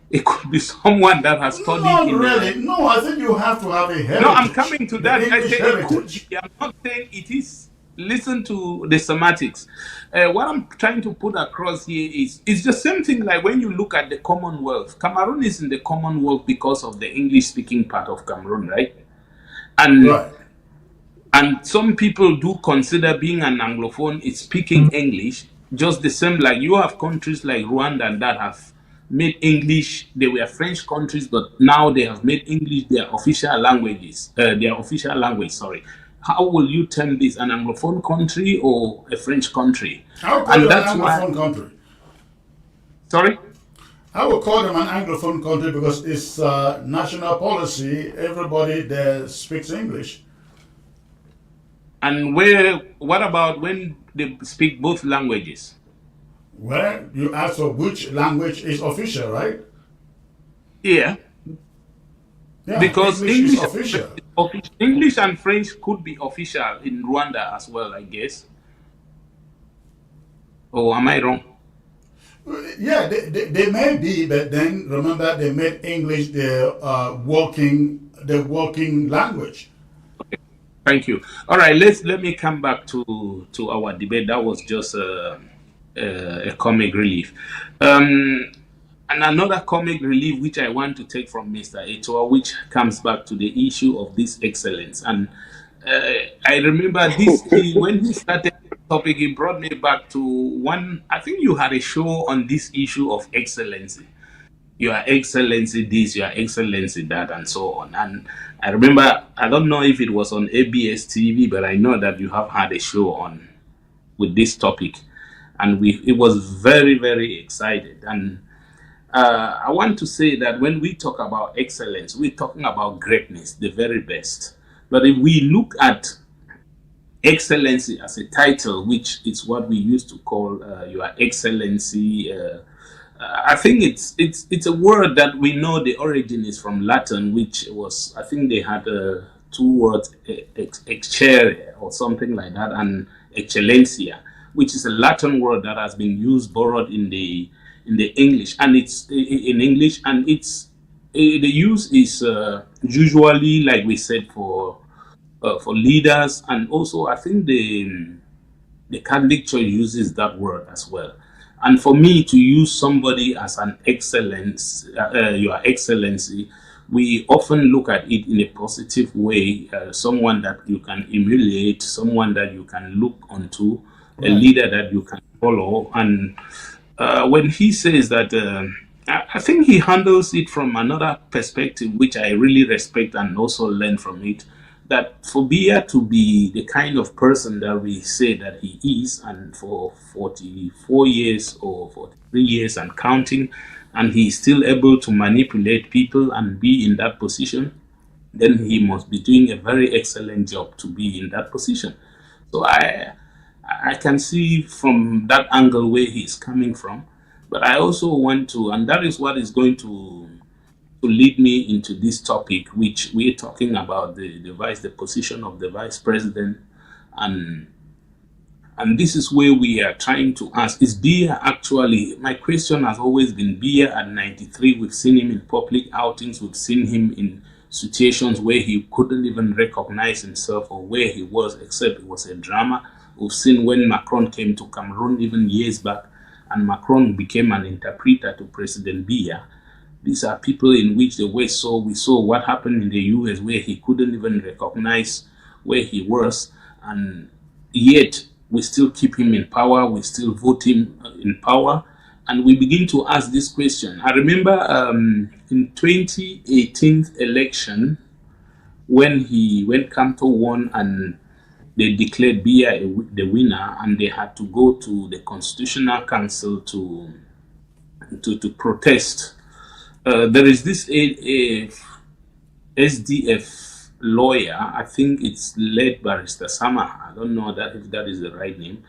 It could be someone that has studied Not in really. No, I think you have to have a heritage. No, I'm coming to the that. I English say it could heritage. be. I'm not saying it is. Listen to the semantics. What I'm trying to put across here is it's the same thing like when you look at the Commonwealth. Cameroon is in the Commonwealth because of the English-speaking part of Cameroon, right? And Right. and some people do consider being an Anglophone is speaking English, just the same like you have countries like Rwanda that have made English, they were French countries, but now they have made English their official languages, their official language, sorry. How will you term this, an Anglophone country or a French country? I would call And them an that's why, Anglophone country. sorry? I would call them an Anglophone country because it's national policy. Everybody there speaks English. And what about when they speak both languages? Well, you ask for which language is official, right? Yeah. Yeah, Because English is official. English and French could be official in Rwanda as well, I guess. Or am I wrong? Yeah, they may be, but then remember they made English their working language. Thank you. All right, let me come back to our debate. That was just a comic relief. And another comic relief which I want to take from Mr. Eto'o, which comes back to the issue of this excellence. And I remember when he started the topic, he brought me back to one. I think you had a show on this issue of excellency. Your excellency this, your excellency that, and so on. And I remember, I don't know if it was on ABS TV, but I know that you have had a show on with this topic, and it was very, very excited. And I want to say that when we talk about excellence, we're talking about greatness, the very best. But if we look at excellency as a title, which is what we used to call your excellency, I think it's a word that we know the origin is from Latin, which was, I think they had two words, excere or something like that, and excellencia, which is a Latin word that has been used, borrowed in the English, and it's in English, and it's the use is usually, like we said, for leaders, and also I think the Catholic Church uses that word as well. And for me to use somebody as an excellence, your excellency, we often look at it in a positive way, someone that you can emulate, someone that you can look onto, a leader that you can follow. And when he says that, I think he handles it from another perspective, which I really respect and also learn from it, that for Biya to be the kind of person that we say that he is, and for 44 years or 43 years and counting, and he's still able to manipulate people and be in that position, then he must be doing a very excellent job to be in that position. So I can see from that angle where he's coming from, but I also want to, and that is what is going to lead me into this topic, which we're talking about the position of the vice president, and this is where we are trying to ask: is Biya actually? My question has always been Biya at 93. We've seen him in public outings. We've seen him in situations where he couldn't even recognize himself or where he was, except it was a drama. We've seen when Macron came to Cameroon even years back, and Macron became an interpreter to President Biya. These are people in which we saw what happened in the US, where he couldn't even recognize where he was, and yet we still keep him in power, we still vote him in power, and we begin to ask this question. I remember in 2018 election when Kanto won and they declared Biya the winner, and they had to go to the Constitutional Council to protest. There is this SDF lawyer, I think it's led Barrister Sama. I don't know if that is the right name.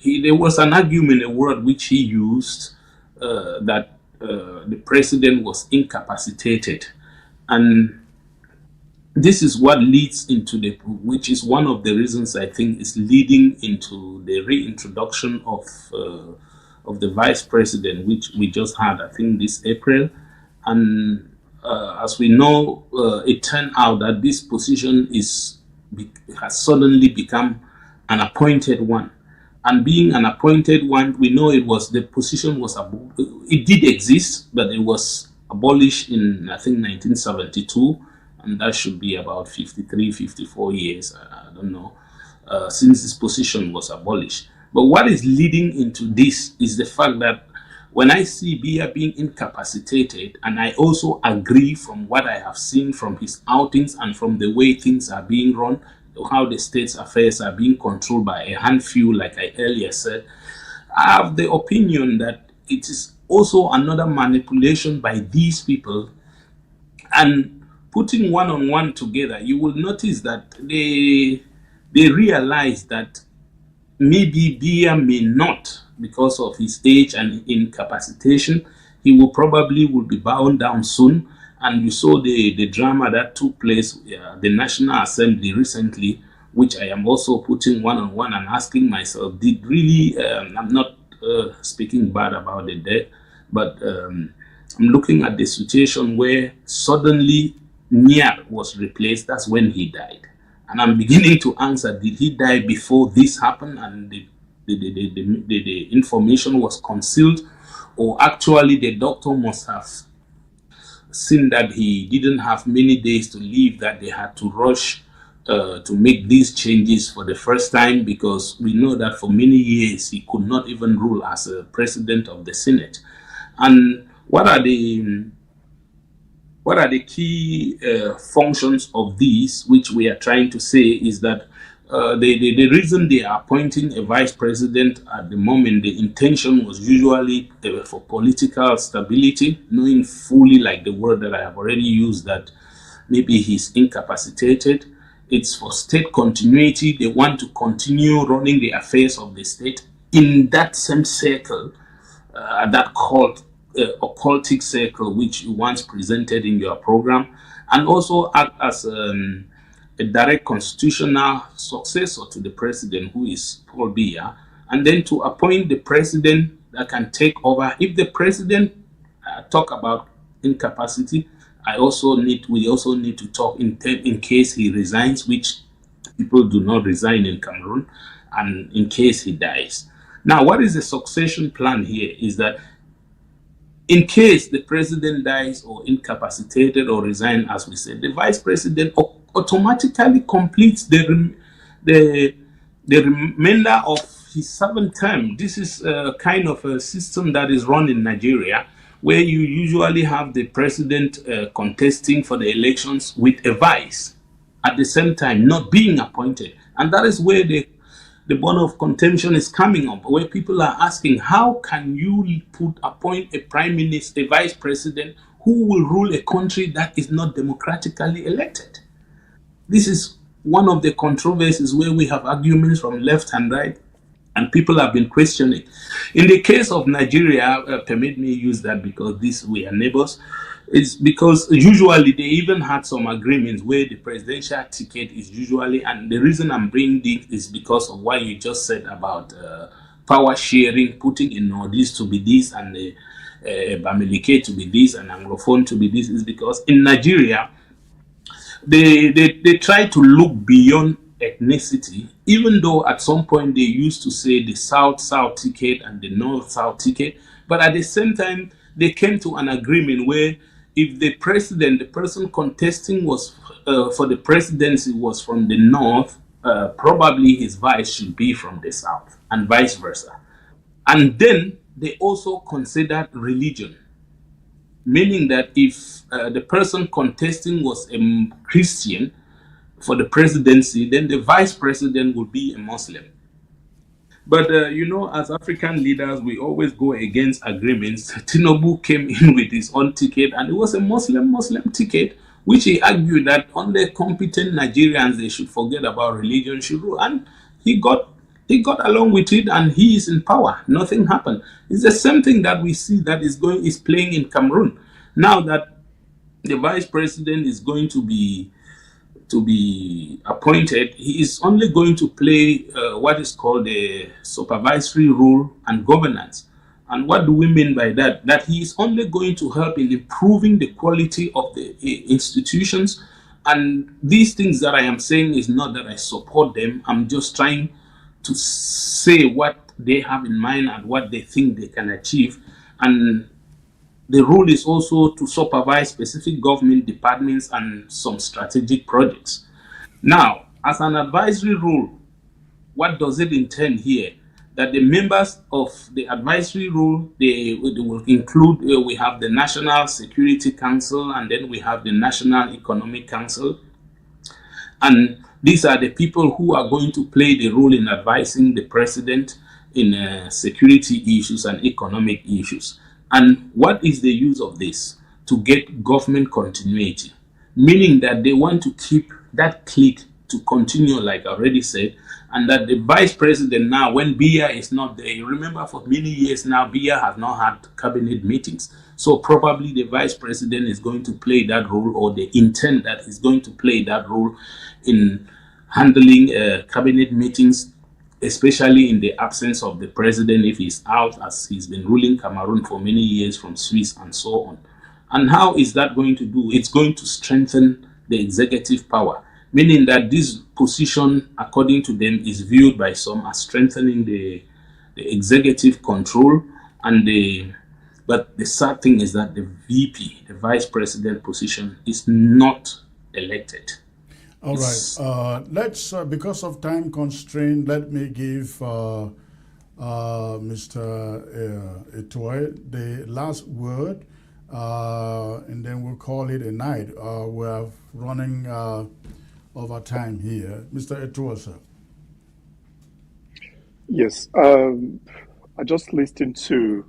There was an argument, a word which he used, that the president was incapacitated, and this is what leads into which is one of the reasons I think is leading into the reintroduction of the vice president, which we just had, I think, this April. And as we know, it turned out that this position has suddenly become an appointed one. And being an appointed one, we know the position was, it did exist, but it was abolished in, I think, 1972. And that should be about 53, 54 years, I don't know, since this position was abolished. But what is leading into this is the fact that when I see Biya being incapacitated, and I also agree from what I have seen from his outings and from the way things are being run, how the state's affairs are being controlled by a handful, like I earlier said, I have the opinion that it is also another manipulation by these people. And putting one-on-one together, you will notice that they realize that maybe Biya may not, because of his age and incapacitation, he will be bound down soon. And you saw the drama that took place the National Assembly recently, which I am also putting one-on-one and asking myself, did really, I'm not speaking bad about the dead, but I'm looking at the situation where suddenly Niar was replaced. That's when he died. And I'm beginning to answer, did he die before this happened and the information was concealed? Or actually the doctor must have seen that he didn't have many days to live, that they had to rush to make these changes for the first time, because we know that for many years he could not even rule as a president of the Senate. And what are the key functions of these, which we are trying to say, is that the reason they are appointing a vice president at the moment, the intention was usually for political stability, knowing fully, like the word that I have already used, that maybe he's incapacitated. It's for state continuity. They want to continue running the affairs of the state in that same circle, that occultic circle, which you once presented in your program, and also act as a direct constitutional successor to the president, who is Paul Biya, and then to appoint the president that can take over. If the president talk about incapacity, we also need to talk in case he resigns, which people do not resign in Cameroon, and in case he dies. Now, what is the succession plan here is that in case the president dies or incapacitated or resign, as we said, the vice president automatically completes the remainder of his 7th term. This is a kind of a system that is run in Nigeria, where you usually have the president contesting for the elections with a vice at the same time, not being appointed. And that is where the bone of contention is coming up, where people are asking, how can you appoint a prime minister, a vice president, who will rule a country that is not democratically elected? This is one of the controversies where we have arguments from left and right, and people have been questioning. In the case of Nigeria, permit me use that because we are neighbors, it's because usually they even had some agreements where the presidential ticket is usually, and the reason I'm bringing this is because of what you just said about power sharing, putting in Northeast to be this and the Bamileke to be this and Anglophone to be this, is because in Nigeria, they try to look beyond ethnicity, even though at some point they used to say the South-South ticket and the North-South ticket, but at the same time, they came to an agreement where if the person contesting was for the presidency was from the North, probably his vice should be from the South, and vice versa. And then they also considered religion, meaning that if the person contesting was a Christian for the presidency, then the vice president would be a Muslim. But as African leaders, we always go against agreements. Tinubu came in with his own ticket, and it was a Muslim ticket, which he argued that only competent Nigerians they should forget about religion should rule, and he got along with it, and he is in power. Nothing happened. It's the same thing that we see that is playing in Cameroon now that the vice president is going to be appointed. He is only going to play what is called a supervisory role and governance. And what do we mean by that? That he is only going to help in improving the quality of the institutions. And these things that I am saying is not that I support them. I'm just trying to say what they have in mind and what they think they can achieve. And the role is also to supervise specific government departments and some strategic projects. Now, as an advisory role, what does it intend here? That the members of the advisory role, they will include, we have the National Security Council, and then we have the National Economic Council. And these are the people who are going to play the role in advising the president in security issues and economic issues. And what is the use of this? To get government continuity, meaning that they want to keep that clique to continue, like I already said, and that the vice president now, when Biya is not there, you remember for many years now, Biya has not had cabinet meetings. So probably the vice president is going to play that role, or they intend that he's going to play that role in handling cabinet meetings, especially in the absence of the president if he's out, as he's been ruling Cameroon for many years from Swiss and so on. And how is that going to do? It's going to strengthen the executive power, meaning that this position, according to them, is viewed by some as strengthening the executive control. But the sad thing is that the VP, the vice president position, is not elected. All right. Let's, because of time constraint, let me give Mr. Etoy the last word, and then we'll call it a night. We're running over time here. Mr. Etoy, sir. Yes. I just listened to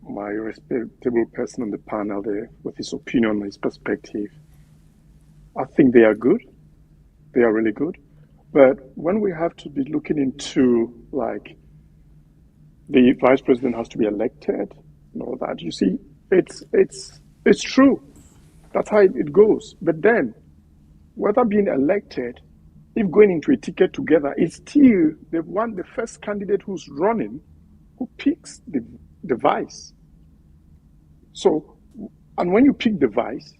my respectable person on the panel there with his opinion, his perspective. I think they are good. They are really good. But when we have to be looking into, like, the vice president has to be elected and all that, you see, it's true. That's how it goes. But then, whether being elected, if going into a ticket together, it's still the first candidate who's running who picks the vice. So, and when you pick the vice,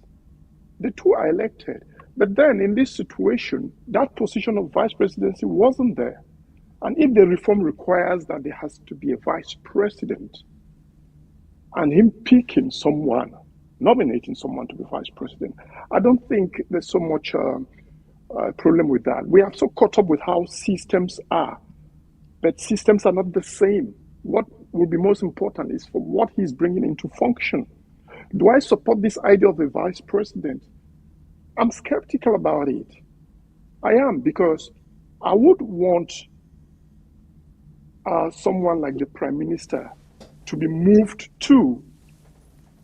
the two are elected. But then in this situation, that position of vice presidency wasn't there. And if the reform requires that there has to be a vice president, and him picking someone, nominating someone to be vice president, I don't think there's so much problem with that. We are so caught up with how systems are, but systems are not the same. What will be most important is for what he's bringing into function. Do I support this idea of a vice president? I'm skeptical about it. I am, because I would want someone like the prime minister to be moved to,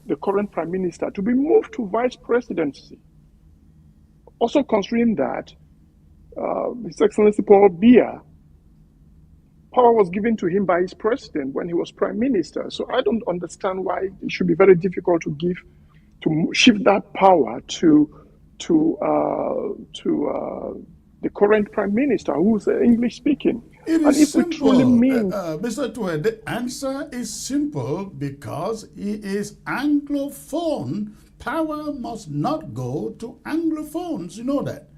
the current prime minister, to be moved to vice presidency. Also considering that His Excellency Paul Biya, power was given to him by his president when he was prime minister. So I don't understand why it should be very difficult to shift that power to the current prime minister, who's English speaking. It and is if simple, we truly mean, Mr. Tue, the answer is simple, because he is Anglophone. Power must not go to Anglophones. You know that.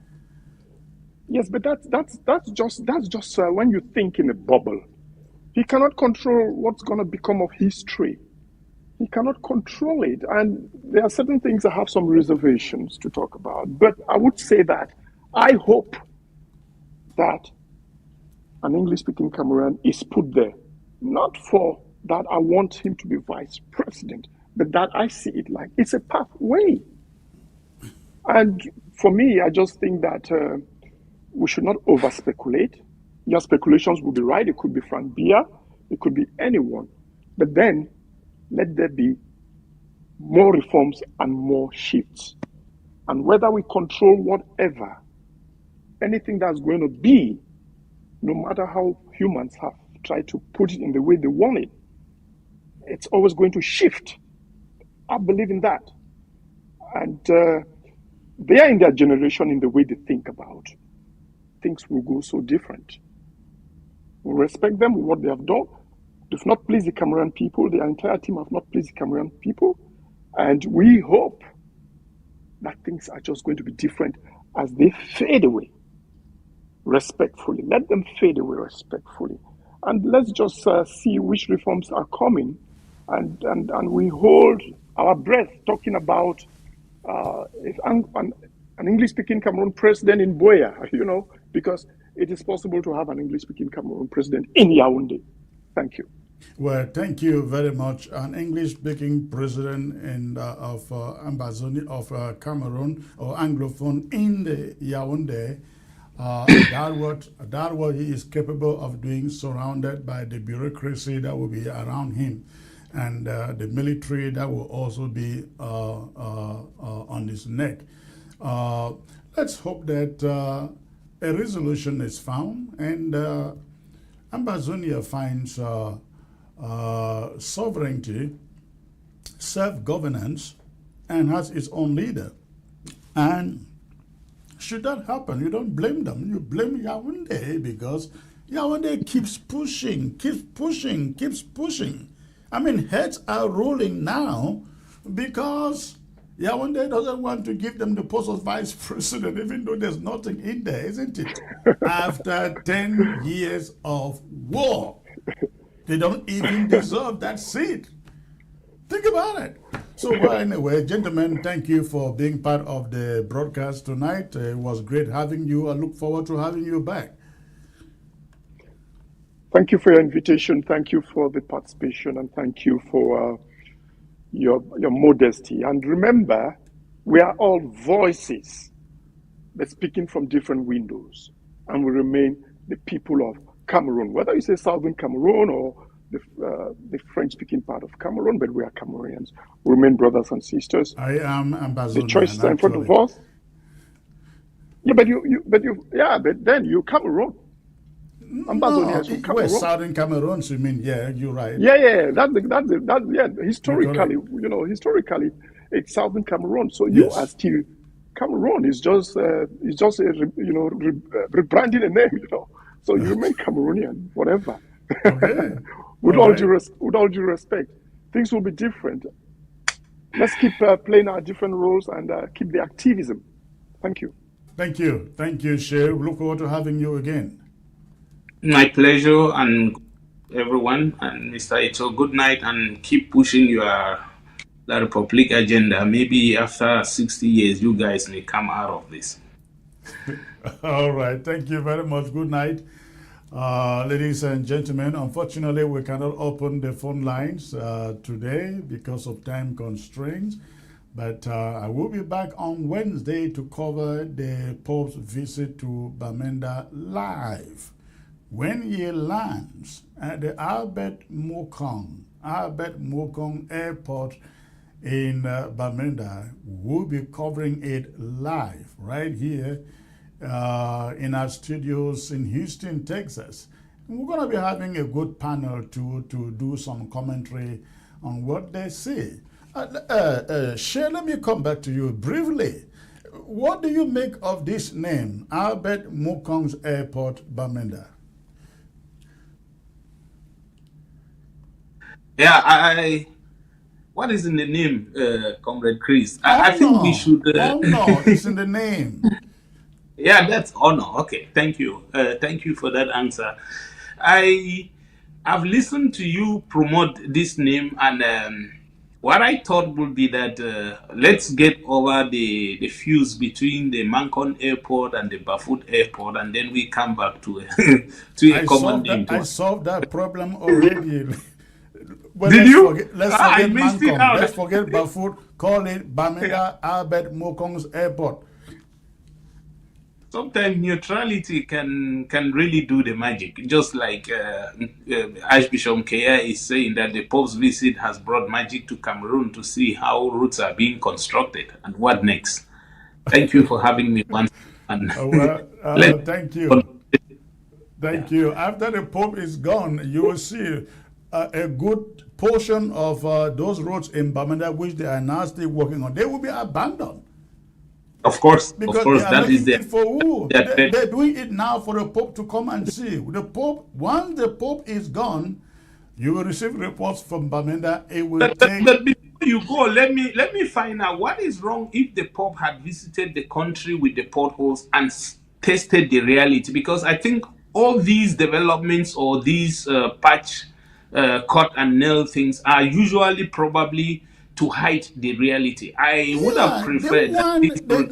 yes, but that's just when you think in a bubble. He cannot control what's going to become of history. He cannot control it. And there are certain things I have some reservations to talk about. But I would say that I hope that an English-speaking Cameroon is put there, not for that I want him to be vice president, but that I see it like it's a pathway. And for me, I just think that we should not over speculate. Your speculations will be right. It could be Frank Biya, it could be anyone. But then let there be more reforms and more shifts. And whether we control whatever, anything that's going to be, no matter how humans have tried to put it in the way they want it, it's always going to shift. I believe in that. And they are in their generation in the way they think about. Things will go so different. We respect them for what they have done. They've not pleased the Cameroon people. The entire team have not pleased the Cameroon people. And we hope that things are just going to be different as they fade away respectfully. Let them fade away respectfully. And let's just see which reforms are coming. And we hold our breath talking about an English-speaking Cameroon president in Boya, because it is possible to have an English-speaking Cameroon president in Yaoundé. Thank you. Well, thank you very much. An English-speaking president of Ambazonia of Cameroon, or Anglophone in the Yaoundé, that what he is capable of doing, surrounded by the bureaucracy that will be around him, and the military that will also be on his neck. Let's hope that a resolution is found, and Ambazonia finds sovereignty, self-governance, and has its own leader. And should that happen, you don't blame them. You blame Yaoundé, because Yaoundé keeps pushing. I mean, heads are rolling now because Yaoundé doesn't want to give them the post of vice president, even though there's nothing in there, isn't it? After 10 years of war, they don't even deserve that seat. Think about it. So, well, anyway, gentlemen, thank you for being part of the broadcast tonight. It was great having you. I look forward to having you back. Thank you for your invitation. Thank you for the participation, and thank you for your modesty. And remember, we are all voices, but speaking from different windows, and we remain the people of Cameroon. Whether you say Southern Cameroon or the French-speaking part of Cameroon, but we are Cameroonians. We remain brothers and sisters. I am Ambazonia. The choice is in front of us. Yeah, but then you Cameroon. Ambazonia is from Cameroon. West Southern Cameroon, so you mean, yeah, you're right. Yeah. Historically, it's Southern Cameroon. So you are still Cameroon. It's just rebranding a name, So you remain Cameroonian, whatever. Okay. With all due respect, things will be different. Let's keep playing our different roles and keep the activism. Thank you. Thank you, Shay. We look forward to having you again. My pleasure, and everyone, and Mr. Ito, good night, and keep pushing your La Republic agenda. Maybe after 60 years, you guys may come out of this. All right. Thank you very much. Good night. Ladies and gentlemen, unfortunately, we cannot open the phone lines today because of time constraints. But I will be back on Wednesday to cover the Pope's visit to Bamenda live. When he lands at the Albert Mokong Airport in Bamenda, we'll be covering it live right here in our studios in Houston, Texas. And we're going to be having a good panel to do some commentary on what they say. Shay, let me come back to you briefly. What do you make of this name, Albert Mokong's Airport, Bamenda? Yeah, what is in the name, Comrade Chris? I think we should... Honor is in the name. Yeah, that's honor. Okay, thank you. Thank you for that answer. I've listened to you promote this name, and what I thought would be that let's get over the fuse between the Mancon Airport and the Bafut Airport, and then we come back to a common name. I solved that problem already. Well, Did you? Let's I forget missed it Mancom. out. Let's forget Bafut. Call it Bamenda Albert Mokong's Airport. Sometimes neutrality can really do the magic. Just like Archbishop Kea is saying that the Pope's visit has brought magic to Cameroon to see how routes are being constructed and what next. Thank you for having me once. And Thank you. Thank you. After the Pope is gone, you will see a good portion of those roads in Bamenda, which they are now still working on, they will be abandoned. Of course, because that is it for who? They're doing it now for the Pope to come and see. The Pope, once the Pope is gone, you will receive reports from Bamenda. It will take. But before you go, let me find out what is wrong if the Pope had visited the country with the potholes and tested the reality. Because I think all these developments or these patch, cut and nail things are usually probably to hide the reality. I would have preferred a lot of people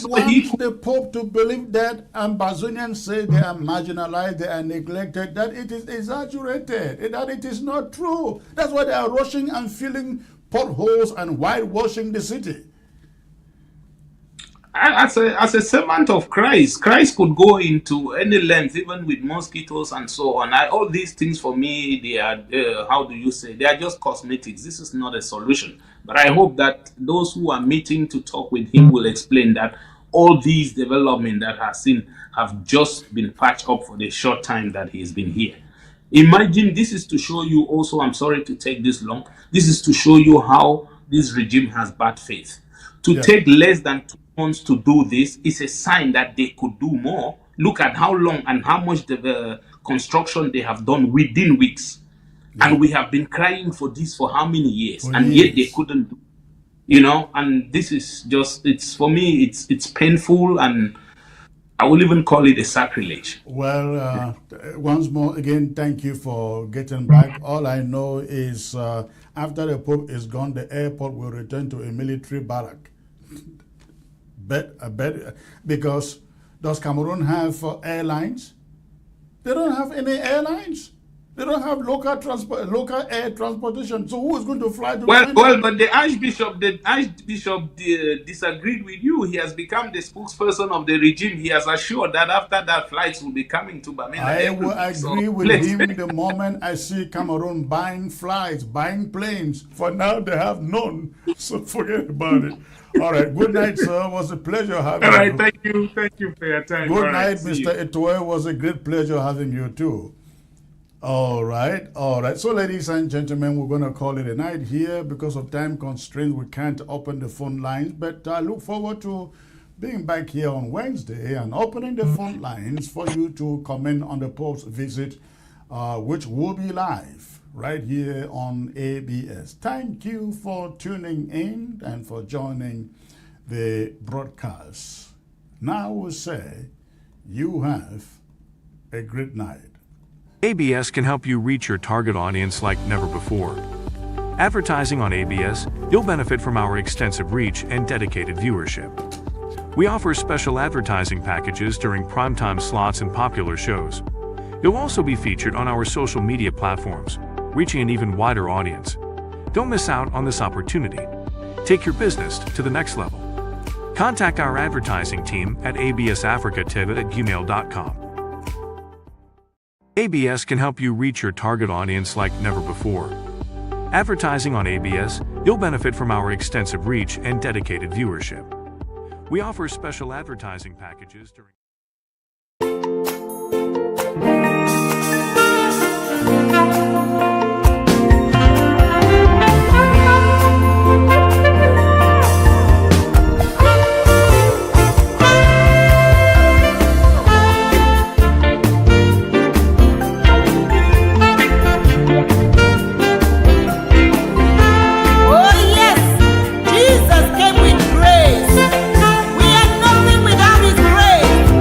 want the Pope to believe that Ambazonians say they are marginalized, they are neglected, that it is exaggerated, that it is not true. That's why they are rushing and filling potholes and whitewashing the city. As a servant of Christ could go into any length, even with mosquitoes and so on. All these things for me, they are, how do you say, they are just cosmetics. This is not a solution. But I hope that those who are meeting to talk with him will explain that all these developments that I've seen have just been patched up for the short time that he's been here. Imagine, this is to show you also, I'm sorry to take this long, this is to show you how this regime has bad faith. To take less than 2 months to do this is a sign that they could do more. Look at how long and how much the construction they have done within weeks. And we have been crying for this for how many years? Yet they couldn't do, and this is just, it's, for me, it's painful, and I will even call it a sacrilege. Well, once more, again, thank you for getting back. All I know is after the Pope is gone, the airport will return to a military barrack. Because does Cameroon have airlines? They don't have any airlines. They don't have local air transportation. So who is going to fly to? Well, but the Archbishop disagreed with you. He has become the spokesperson of the regime. He has assured that after that, flights will be coming to Bamenda. I will agree with him the moment I see Cameroon buying flights, buying planes. For now, they have none. So forget about it. All right. Good night, sir. It was a pleasure having you. All right. Thank you. Thank you for your time. Good night, Mr. Eto'o. It was a great pleasure having you, too. All right. So, ladies and gentlemen, we're going to call it a night here. Because of time constraints, we can't open the phone lines. But I look forward to being back here on Wednesday and opening the phone lines for you to comment on the Pope's visit, which will be live right here on ABS. Thank you for tuning in and for joining the broadcast. Now we'll say you have a great night. ABS can help you reach your target audience like never before. Advertising on ABS, you'll benefit from our extensive reach and dedicated viewership. We offer special advertising packages during primetime slots and popular shows. You'll also be featured on our social media platforms, reaching an even wider audience. Don't miss out on this opportunity. Take your business to the next level. Contact our advertising team at absafricatv@gmail.com. ABS can help you reach your target audience like never before. Advertising on ABS, you'll benefit from our extensive reach and dedicated viewership. We offer special advertising packages during Jesus came with grace. We are nothing without His grace.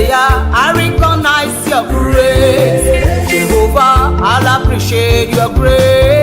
Messiah, I recognize your grace. Jehovah, I'll appreciate your grace.